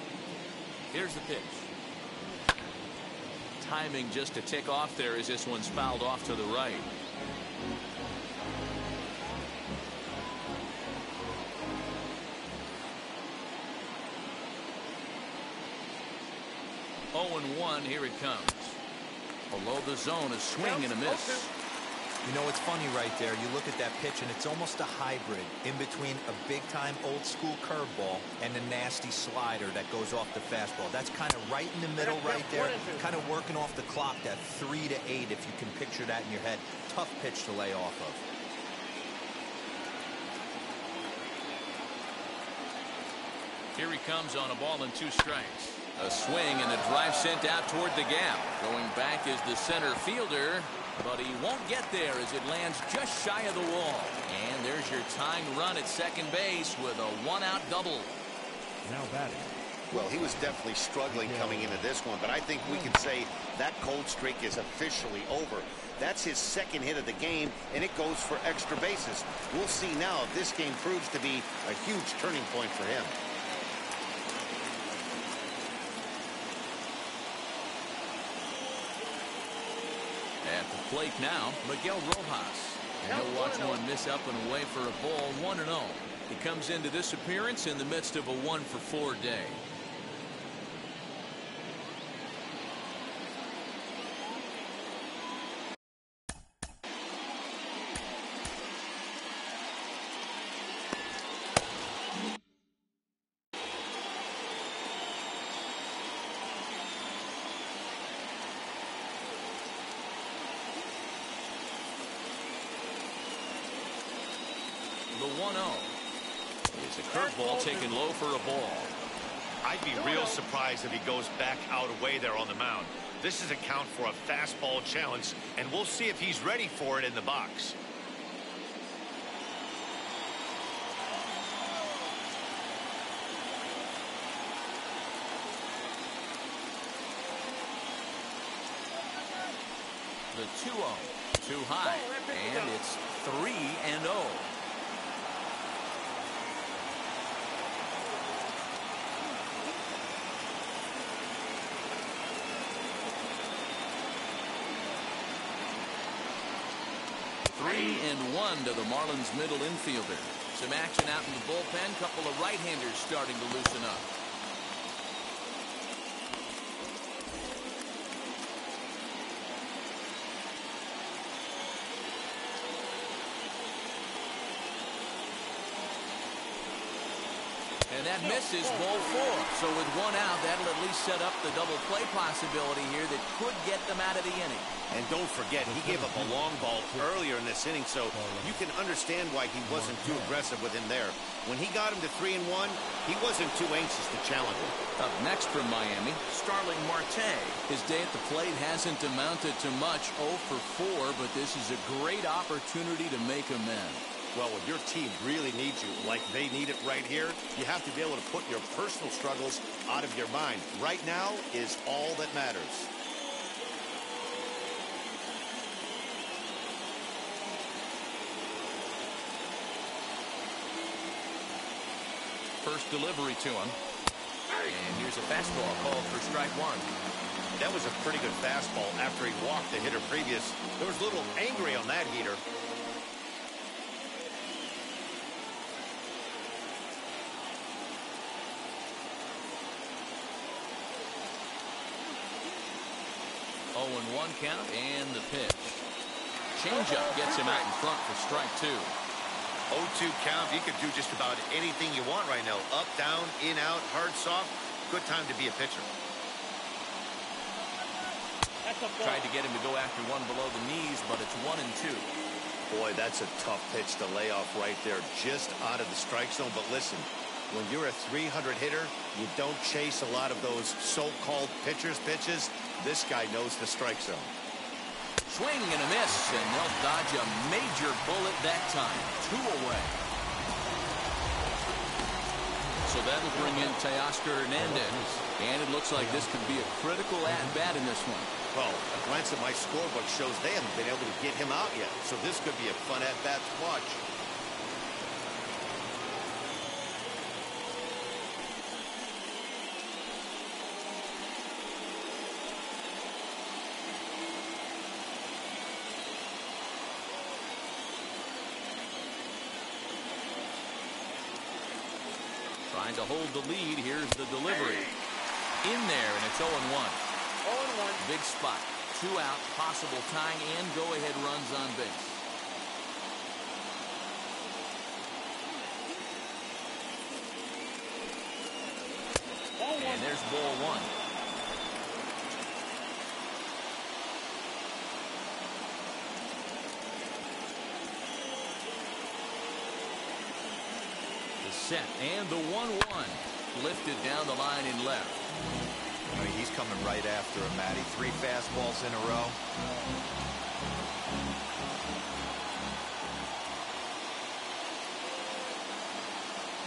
Here's the pitch. Timing just to tick off there as this one's fouled off to the right. Oh, 1, here it comes. Below the zone, a swing and a miss. You know, it's funny right there. You look at that pitch, and it's almost a hybrid in between a big-time old-school curveball and a nasty slider that goes off the fastball. That's kind of right in the middle right there, kind of working off the clock, that 3 to 8, if you can picture that in your head. Tough pitch to lay off of. Here he comes on a ball and 2 strikes. A swing and a drive sent out toward the gap. Going back is the center fielder, but he won't get there as it lands just shy of the wall. And there's your tying run at second base with a 1-out double. Now batting. Well, he was definitely struggling coming into this one, but I think we can say that cold streak is officially over. That's his 2nd hit of the game, and it goes for extra bases. We'll see now if this game proves to be a huge turning point for him. At the plate now, Miguel Rojas. And he'll watch one miss up and away for a ball, 1-0. He comes into this appearance in the midst of a 1-for-4 day. The 1-0. It's a curveball taken low for a ball. I'd be real surprised if he goes back out away there on the mound. This is a count for a fastball challenge, and we'll see if he's ready for it in the box. The 2-0. Too high. And it's 3-0. And 1 to the Marlins middle infielder. Some action out in the bullpen. Couple of right-handers starting to loosen up. And that misses, ball 4. So with 1 out, that'll at least set up the double play possibility here that could get them out of the inning. And don't forget, he gave up a long ball earlier in this inning, so you can understand why he wasn't too aggressive with him there. When he got him to 3-1, he wasn't too anxious to challenge him. Up next from Miami, Starling Marte. His day at the plate hasn't amounted to much, 0 for 4, but this is a great opportunity to make amends. Well, when your team really needs you, like they need it right here, you have to be able to put your personal struggles out of your mind. Right now is all that matters. First delivery to him. And here's a fastball called for strike 1. That was a pretty good fastball after he walked the hitter previous. There was a little angry on that heater. Oh, 1 count and the pitch. Changeup gets him out in front for strike 2. 0-2 count. You could do just about anything you want right now. Up, down, in, out, hard, soft. Good time to be a pitcher. Tried to get him to go after one below the knees, but it's 1-2. Boy, that's a tough pitch to lay off right there, just out of the strike zone. But listen, when you're a 300 hitter, you don't chase a lot of those so-called pitchers' pitches. This guy knows the strike zone. Swing and a miss, and they'll dodge a major bullet that time. 2 away. So that'll bring in Teoscar Hernandez. And it looks like this could be a critical at-bat in this one. Well, a glance at my scorebook shows they haven't been able to get him out yet. So this could be a fun at-bat to watch. Trying to hold the lead. Here's the delivery. In there, and it's 0-1. 0-1. Big spot. 2 out, possible tying and go-ahead runs on base. And there's ball 1. Set and the 1-1 lifted down the line in left. I mean, he's coming right after him, Matty. 3 fastballs in a row.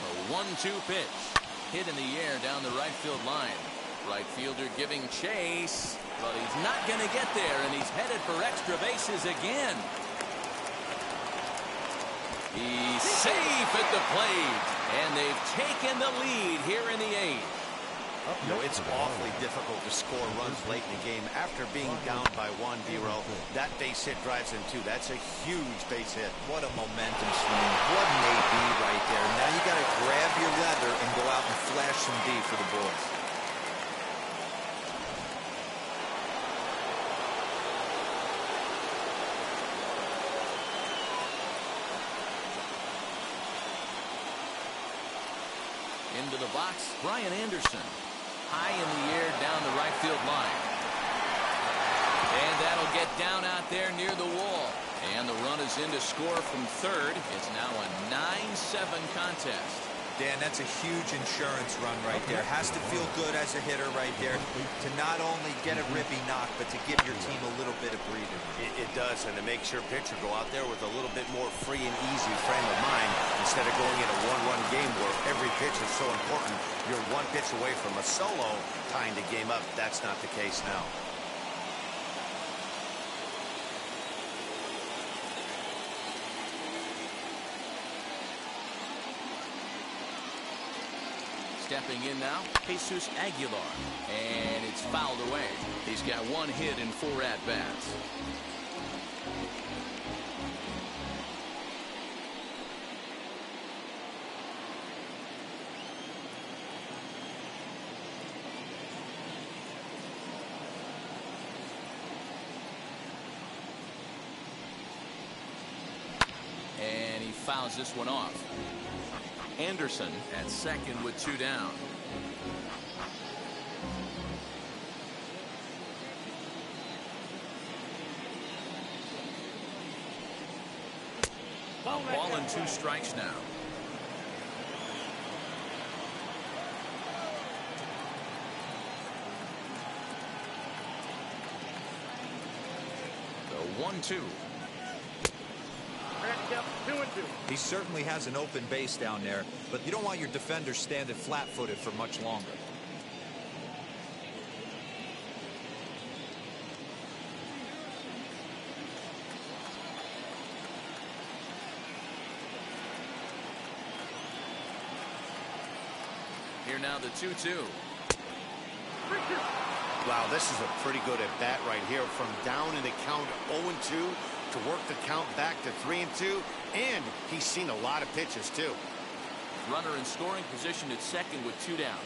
A 1-2 pitch hit in the air down the right field line. Right fielder giving chase, but he's not going to get there, and he's headed for extra bases again. He's safe at the plate, and they've taken the lead here in the 8th. You know, it's awfully difficult to score runs late in the game after being down by 1, Vero. That base hit drives in 2. That's a huge base hit. What a momentum swing. What an AB right there. Now you got to grab your leather and go out and flash some D for the boys. Into the box, Brian Anderson. High in the air down the right field line. And that'll get down out there near the wall. And the run is He's in to score from third. It's now a 9-7 contest. Dan, that's a huge insurance run right there. Has to feel good as a hitter right there to not only get a ribby knock, but to give your team a little bit of breathing. It does, and it makes your pitcher go out there with a little bit more free and easy frame of mind instead of going in a one-run game where every pitch is so important. You're one pitch away from a solo tying the game up. That's not the case now. Stepping in now, Jesus Aguilar. And it's fouled away. He's got one hit in 4 at-bats. And he fouls this one off. Anderson at second with 2 down. A ball and 2 strikes now. The 1-2. He certainly has an open base down there, but you don't want your defender standing flat-footed for much longer. Here now the 2-2. Wow, this is a pretty good at bat right here. From down in the count 0-2 to work the count back to 3-2, and he's seen a lot of pitches too. Runner in scoring position at second with 2 down.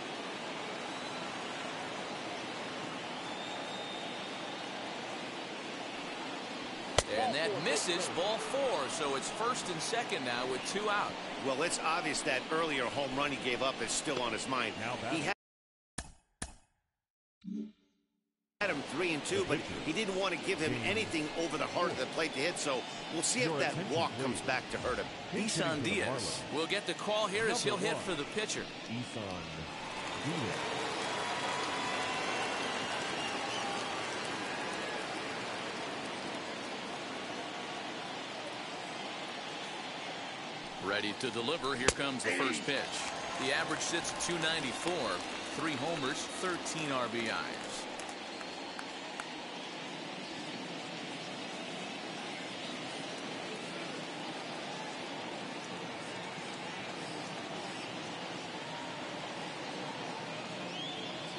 And that misses, ball 4, so it's first and second now with 2 out. Well, it's obvious that earlier home run he gave up is still on his mind. He had him 3-2, but he didn't want to give him anything over the heart of the plate to hit, so we'll see if that walk comes back to hurt him. Isan Diaz will get the call here as he'll hit for the pitcher. Ready to deliver. Here comes the first pitch. The average sits at 294, 3 homers, 13 RBIs.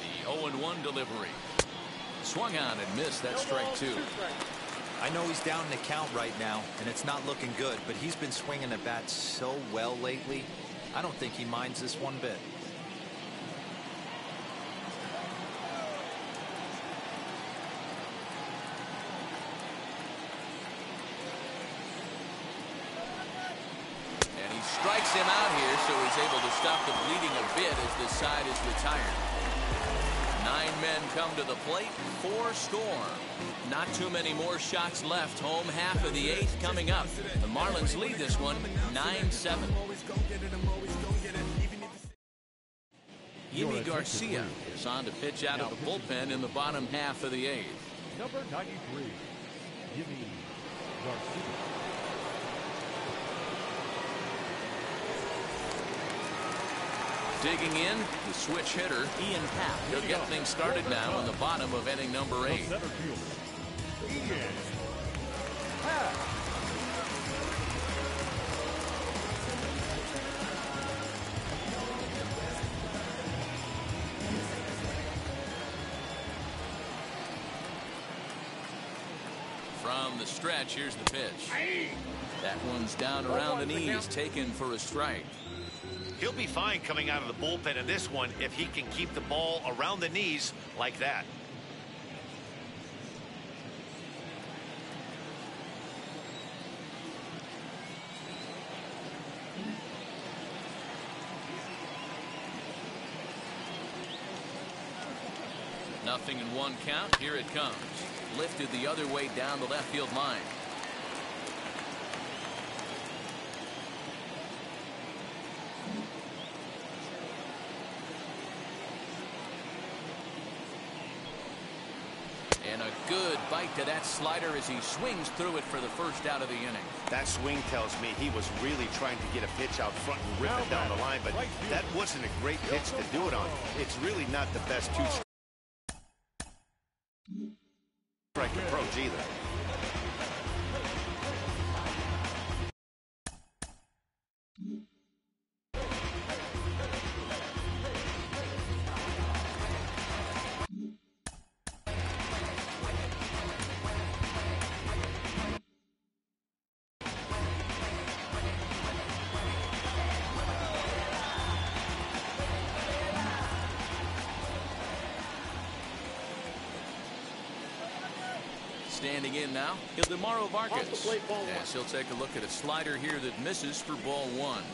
The 0-1 delivery. Swung on and missed. That strike 2. I know he's down in the count right now, and it's not looking good, but he's been swinging the bat so well lately. I don't think he minds this one bit. And he strikes him out here, so he's able to stop the bleeding a bit as this side is retired. 9 men come to the plate, 4 score. Not too many more shots left. Home half of the 8th coming up. The Marlins lead this one 9-7. Yimi Garcia is on to pitch out of the bullpen in the bottom half of the 8th. Number 93, Yimi Garcia. Digging in, the switch hitter, Ian Happ. He'll get things started now in the bottom of inning number 8. Center fielder, Ian Happ. From the stretch, here's the pitch. That one's down around the knees, taken for a strike. He'll be fine coming out of the bullpen in this one if he can keep the ball around the knees like that. Nothing in 1 count. Here it comes. Lifted the other way down the left field line. bite to that slider as he swings through it for the first out of the inning. That swing tells me he was really trying to get a pitch out front and rip it down the line, but that wasn't a great pitch to do it on. It's really not the best two-strike approach either. Standing in now, Ildemaro Vargas. Yes, he'll take a look at a slider here that misses for ball one.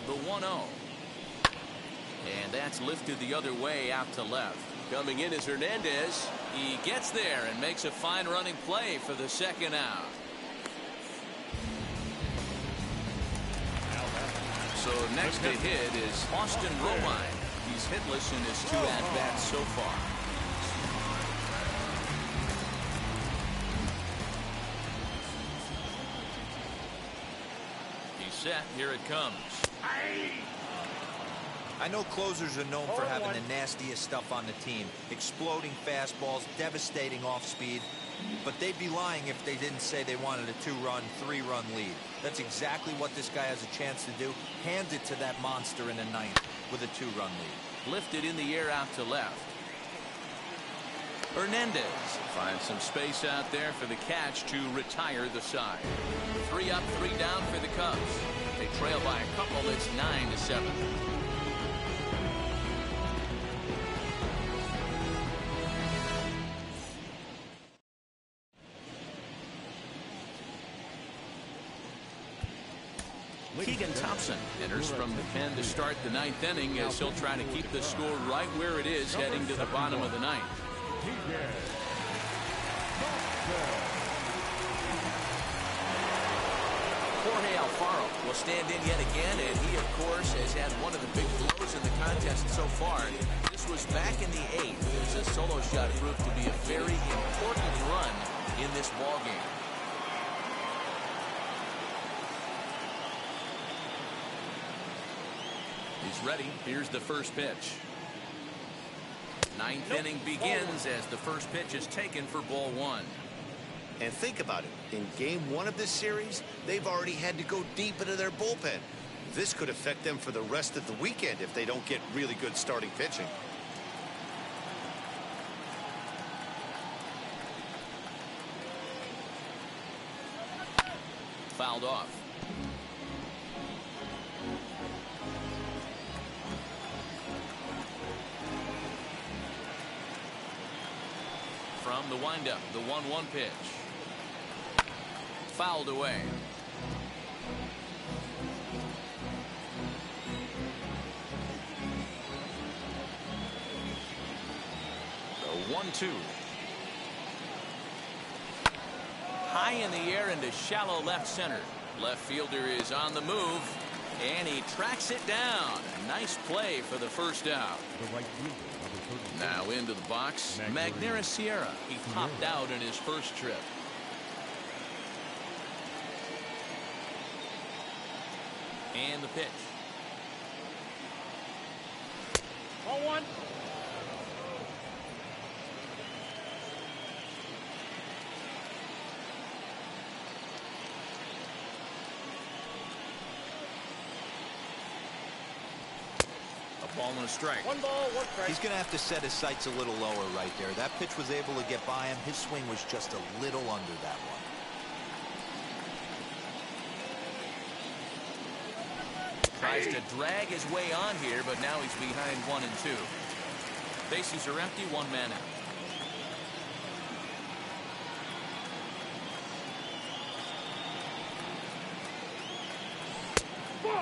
The 1-0. And that's lifted the other way out to left. Coming in is Hernandez. He gets there and makes a fine running play for the second out. So next to hit is Austin Romine. He's hitless in his 2 at-bats so far. He's set. Here it comes. I know closers are known for having the nastiest stuff on the team. Exploding fastballs, devastating off speed. But they'd be lying if they didn't say they wanted a 2-run, 3-run lead. That's exactly what this guy has a chance to do. Hand it to that monster in the 9th with a 2-run lead. Lifted in the air out to left. Hernandez finds some space out there for the catch to retire the side. 3 up, 3 down for the Cubs. They trail by a couple. It's 9-7. Keegan Thompson enters from the pen to start the 9th inning as he'll try to keep the score right where it is heading to the bottom of the 9th. Jorge Alfaro will stand in yet again, and he, of course, has had one of the big blows in the contest so far. This was back in the 8th as a solo shot proved to be a very important run in this ballgame. He's ready. Here's the first pitch. 9th inning begins as the first pitch is taken for ball 1. And think about it. In game 1 of this series, they've already had to go deep into their bullpen. This could affect them for the rest of the weekend if they don't get really good starting pitching. Fouled off. From the windup, the 1-1 pitch. Fouled away. The 1-2. High in the air into shallow left center. Left fielder is on the move, and he tracks it down. Nice play for the first out. The right fielder. Now into the box, Magneuris Sierra. He popped out in his first trip. And the pitch. Ball 1. Ball and a strike. 1 ball, 1 strike. He's going to have to set his sights a little lower right there. That pitch was able to get by him. His swing was just a little under that one. Tries to drag his way on here, but now he's behind 1 and 2. Bases are empty, 1 man out.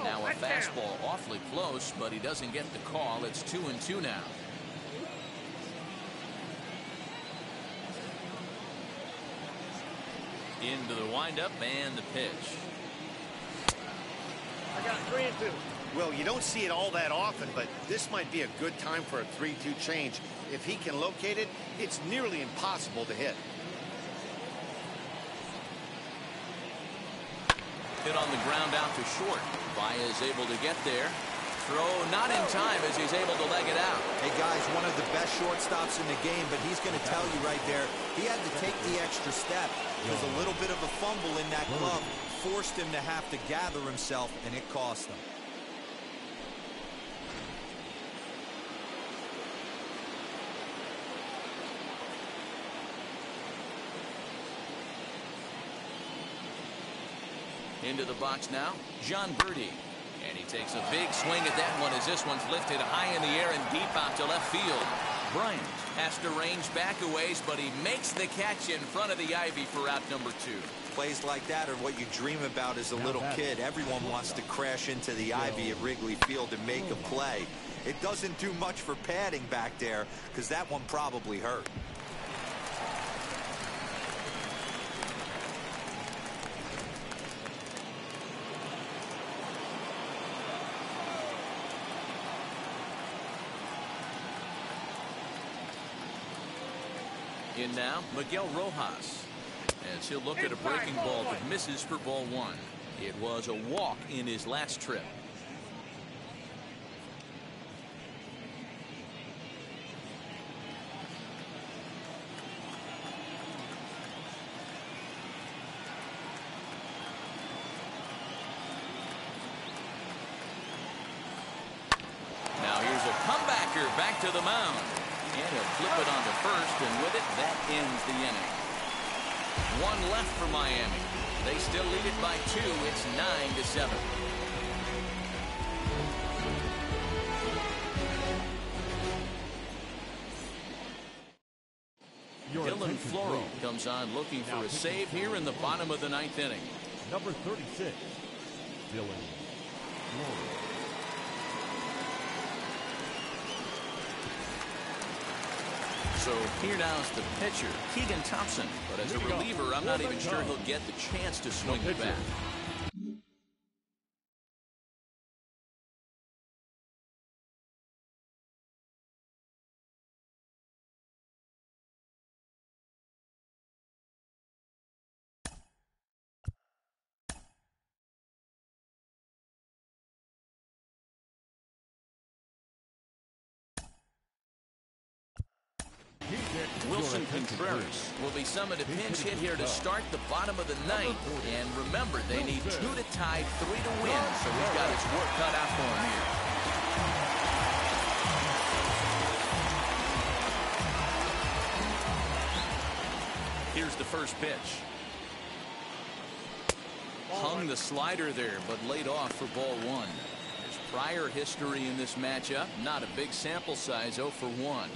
Now a fastball awfully close, but he doesn't get the call. It's 2 and 2 now. Into the windup and the pitch. I got 3-2. Well, you don't see it all that often, but this might be a good time for a 3-2 change. If he can locate it, it's nearly impossible to hit. Hit on the ground out to short. Baez is able to get there. Throw not in time as he's able to leg it out. Hey, guys, one of the best shortstops in the game, but he's going to tell you right there, he had to take the extra step because a little bit of a fumble in that glove forced him to have to gather himself, and it cost him. Into the box now, John Birdie. And he takes a big swing at that one as this one's lifted high in the air and deep out to left field. Bryant has to range back a ways, but he makes the catch in front of the ivy for out number 2. Plays like that are what you dream about as a little kid. Everyone wants to crash into the ivy at Wrigley Field and make a play. It doesn't do much for padding back there because that one probably hurt. In now, Miguel Rojas. As he'll look at a breaking ball that misses for ball 1. It was a walk in his last trip. Now here's a comebacker back to the mound. And he'll flip it on to first, and with it, that ends the inning. One left for Miami. They still lead it by 2. It's 9-7. Dylan Floro comes on looking for a save here in the bottom of the 9th inning. Number 36, Dylan Floro. So here now is the pitcher, Keegan Thompson. But as a reliever, I'm not even sure he'll get the chance to swing the bat. Wilson Contreras will be summoned a pinch hit here to start the bottom of the 9th. And remember, they need 2 to tie, 3 to win. So he's got his work cut out for him here. Here's the first pitch. Hung the slider there, but laid off for ball 1. There's prior history in this matchup. Not a big sample size, 0 for 1.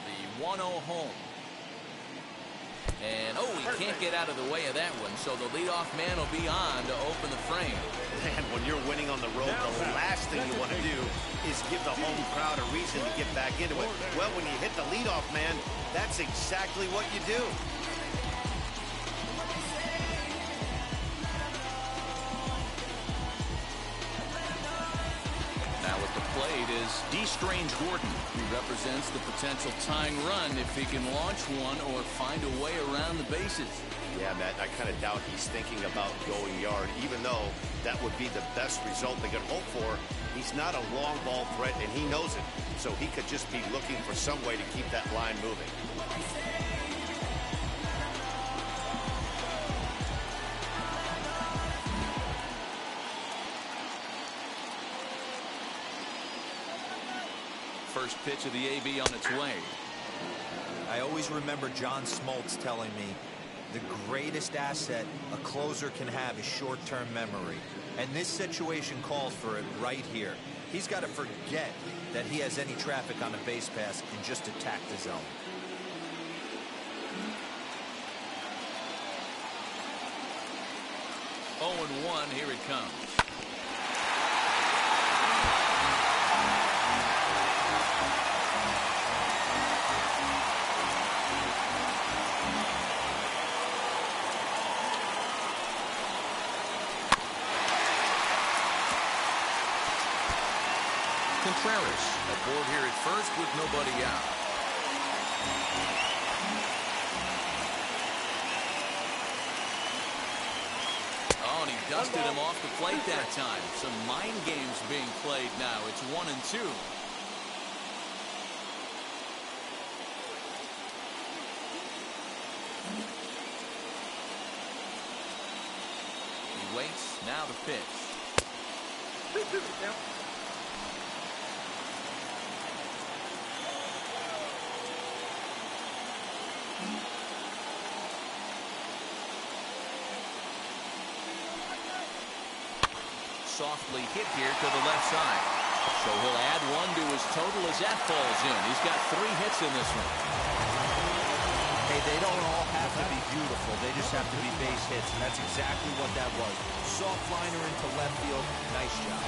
The 1-0 home. And, he can't get out of the way of that one, so the leadoff man will be on to open the frame. And when you're winning on the road, the last thing you want to do is give the home crowd a reason to get back into it. Well, when you hit the leadoff man, that's exactly what you do. Now at the plate is D. Strange Gordon. He represents the potential tying run if he can launch one or find a way around the bases. Yeah, Matt, I kind of doubt he's thinking about going yard, even though that would be the best result they could hope for. He's not a long ball threat, and he knows it. So he could just be looking for some way to keep that line moving. First pitch of the AB on its way. I always remember John Smoltz telling me the greatest asset a closer can have is short-term memory. And this situation calls for it right here. He's got to forget that he has any traffic on a base pass and just attack the zone. Oh, 0-1, here it comes. Contreras aboard here at first with nobody out. Oh, and he dusted him off the plate that time. Some mind games being played now. It's 1-2. He waits. Now the pitch. Softly hit here to the left side. So he'll add one to his total as that falls in. He's got 3 hits in this one. Hey, they don't all have to be beautiful. They just have to be base hits, and that's exactly what that was. Soft liner into left field. Nice job.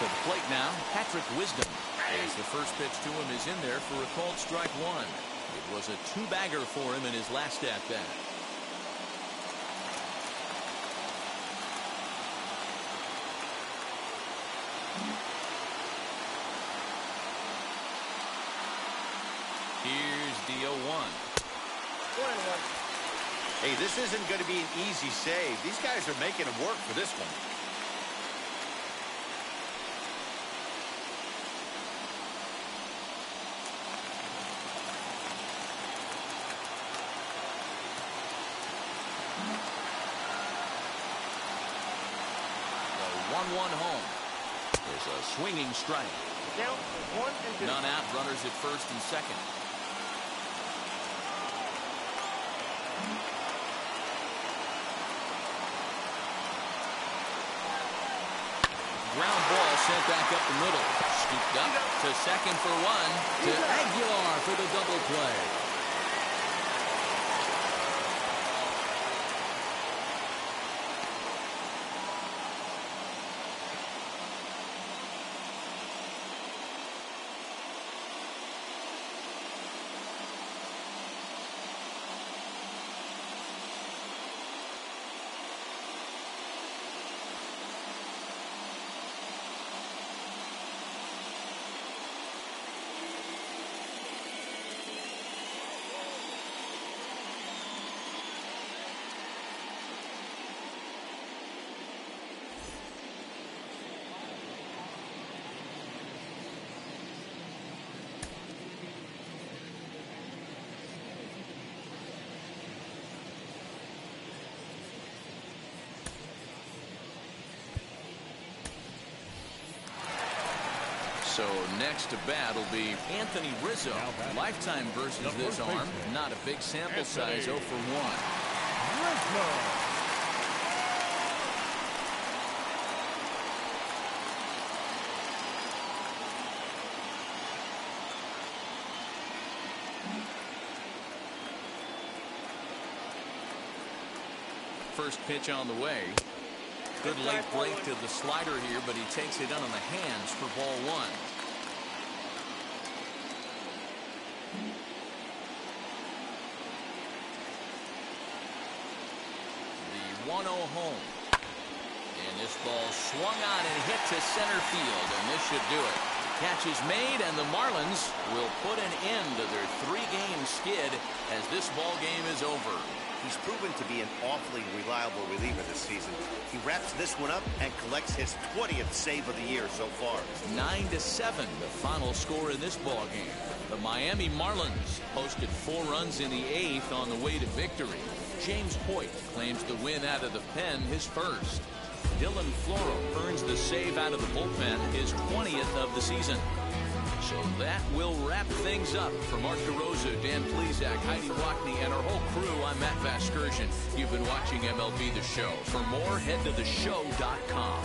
To the plate now, Patrick Wisdom. As the first pitch to him is in there for a called strike 1. It was a 2-bagger for him in his last at-bat. Here's the 0-1. Hey, this isn't going to be an easy save. These guys are making him work for this one. The 1-1 home. There's a swinging strike. Down 1-2. None out. Runners at first and second. Ground ball sent back up the middle. Scooped up to second for 1. To Aguilar for the double play. So next to bat will be Anthony Rizzo. Lifetime versus this arm. Not a big sample size, 0 for 1. First pitch on the way. Good late break to the slider here, but he takes it in on the hands for ball 1. The 1-0 home. And this ball swung on and hit to center field, and this should do it. Catch is made, and the Marlins will put an end to their 3-game skid as this ball game is over. He's proven to be an awfully reliable reliever this season. He wraps this one up and collects his 20th save of the year so far. 9-7, the final score in this ball game. The Miami Marlins posted 4 runs in the 8th on the way to victory. James Hoyt claims the win out of the pen, his first. Dylan Floro earns the save out of the bullpen, his 20th of the season. So that will wrap things up. For Mark DeRosa, Dan Plesac, Heidi Wackney, and our whole crew, I'm Matt Vasgersian. You've been watching MLB The Show. For more, head to theshow.com.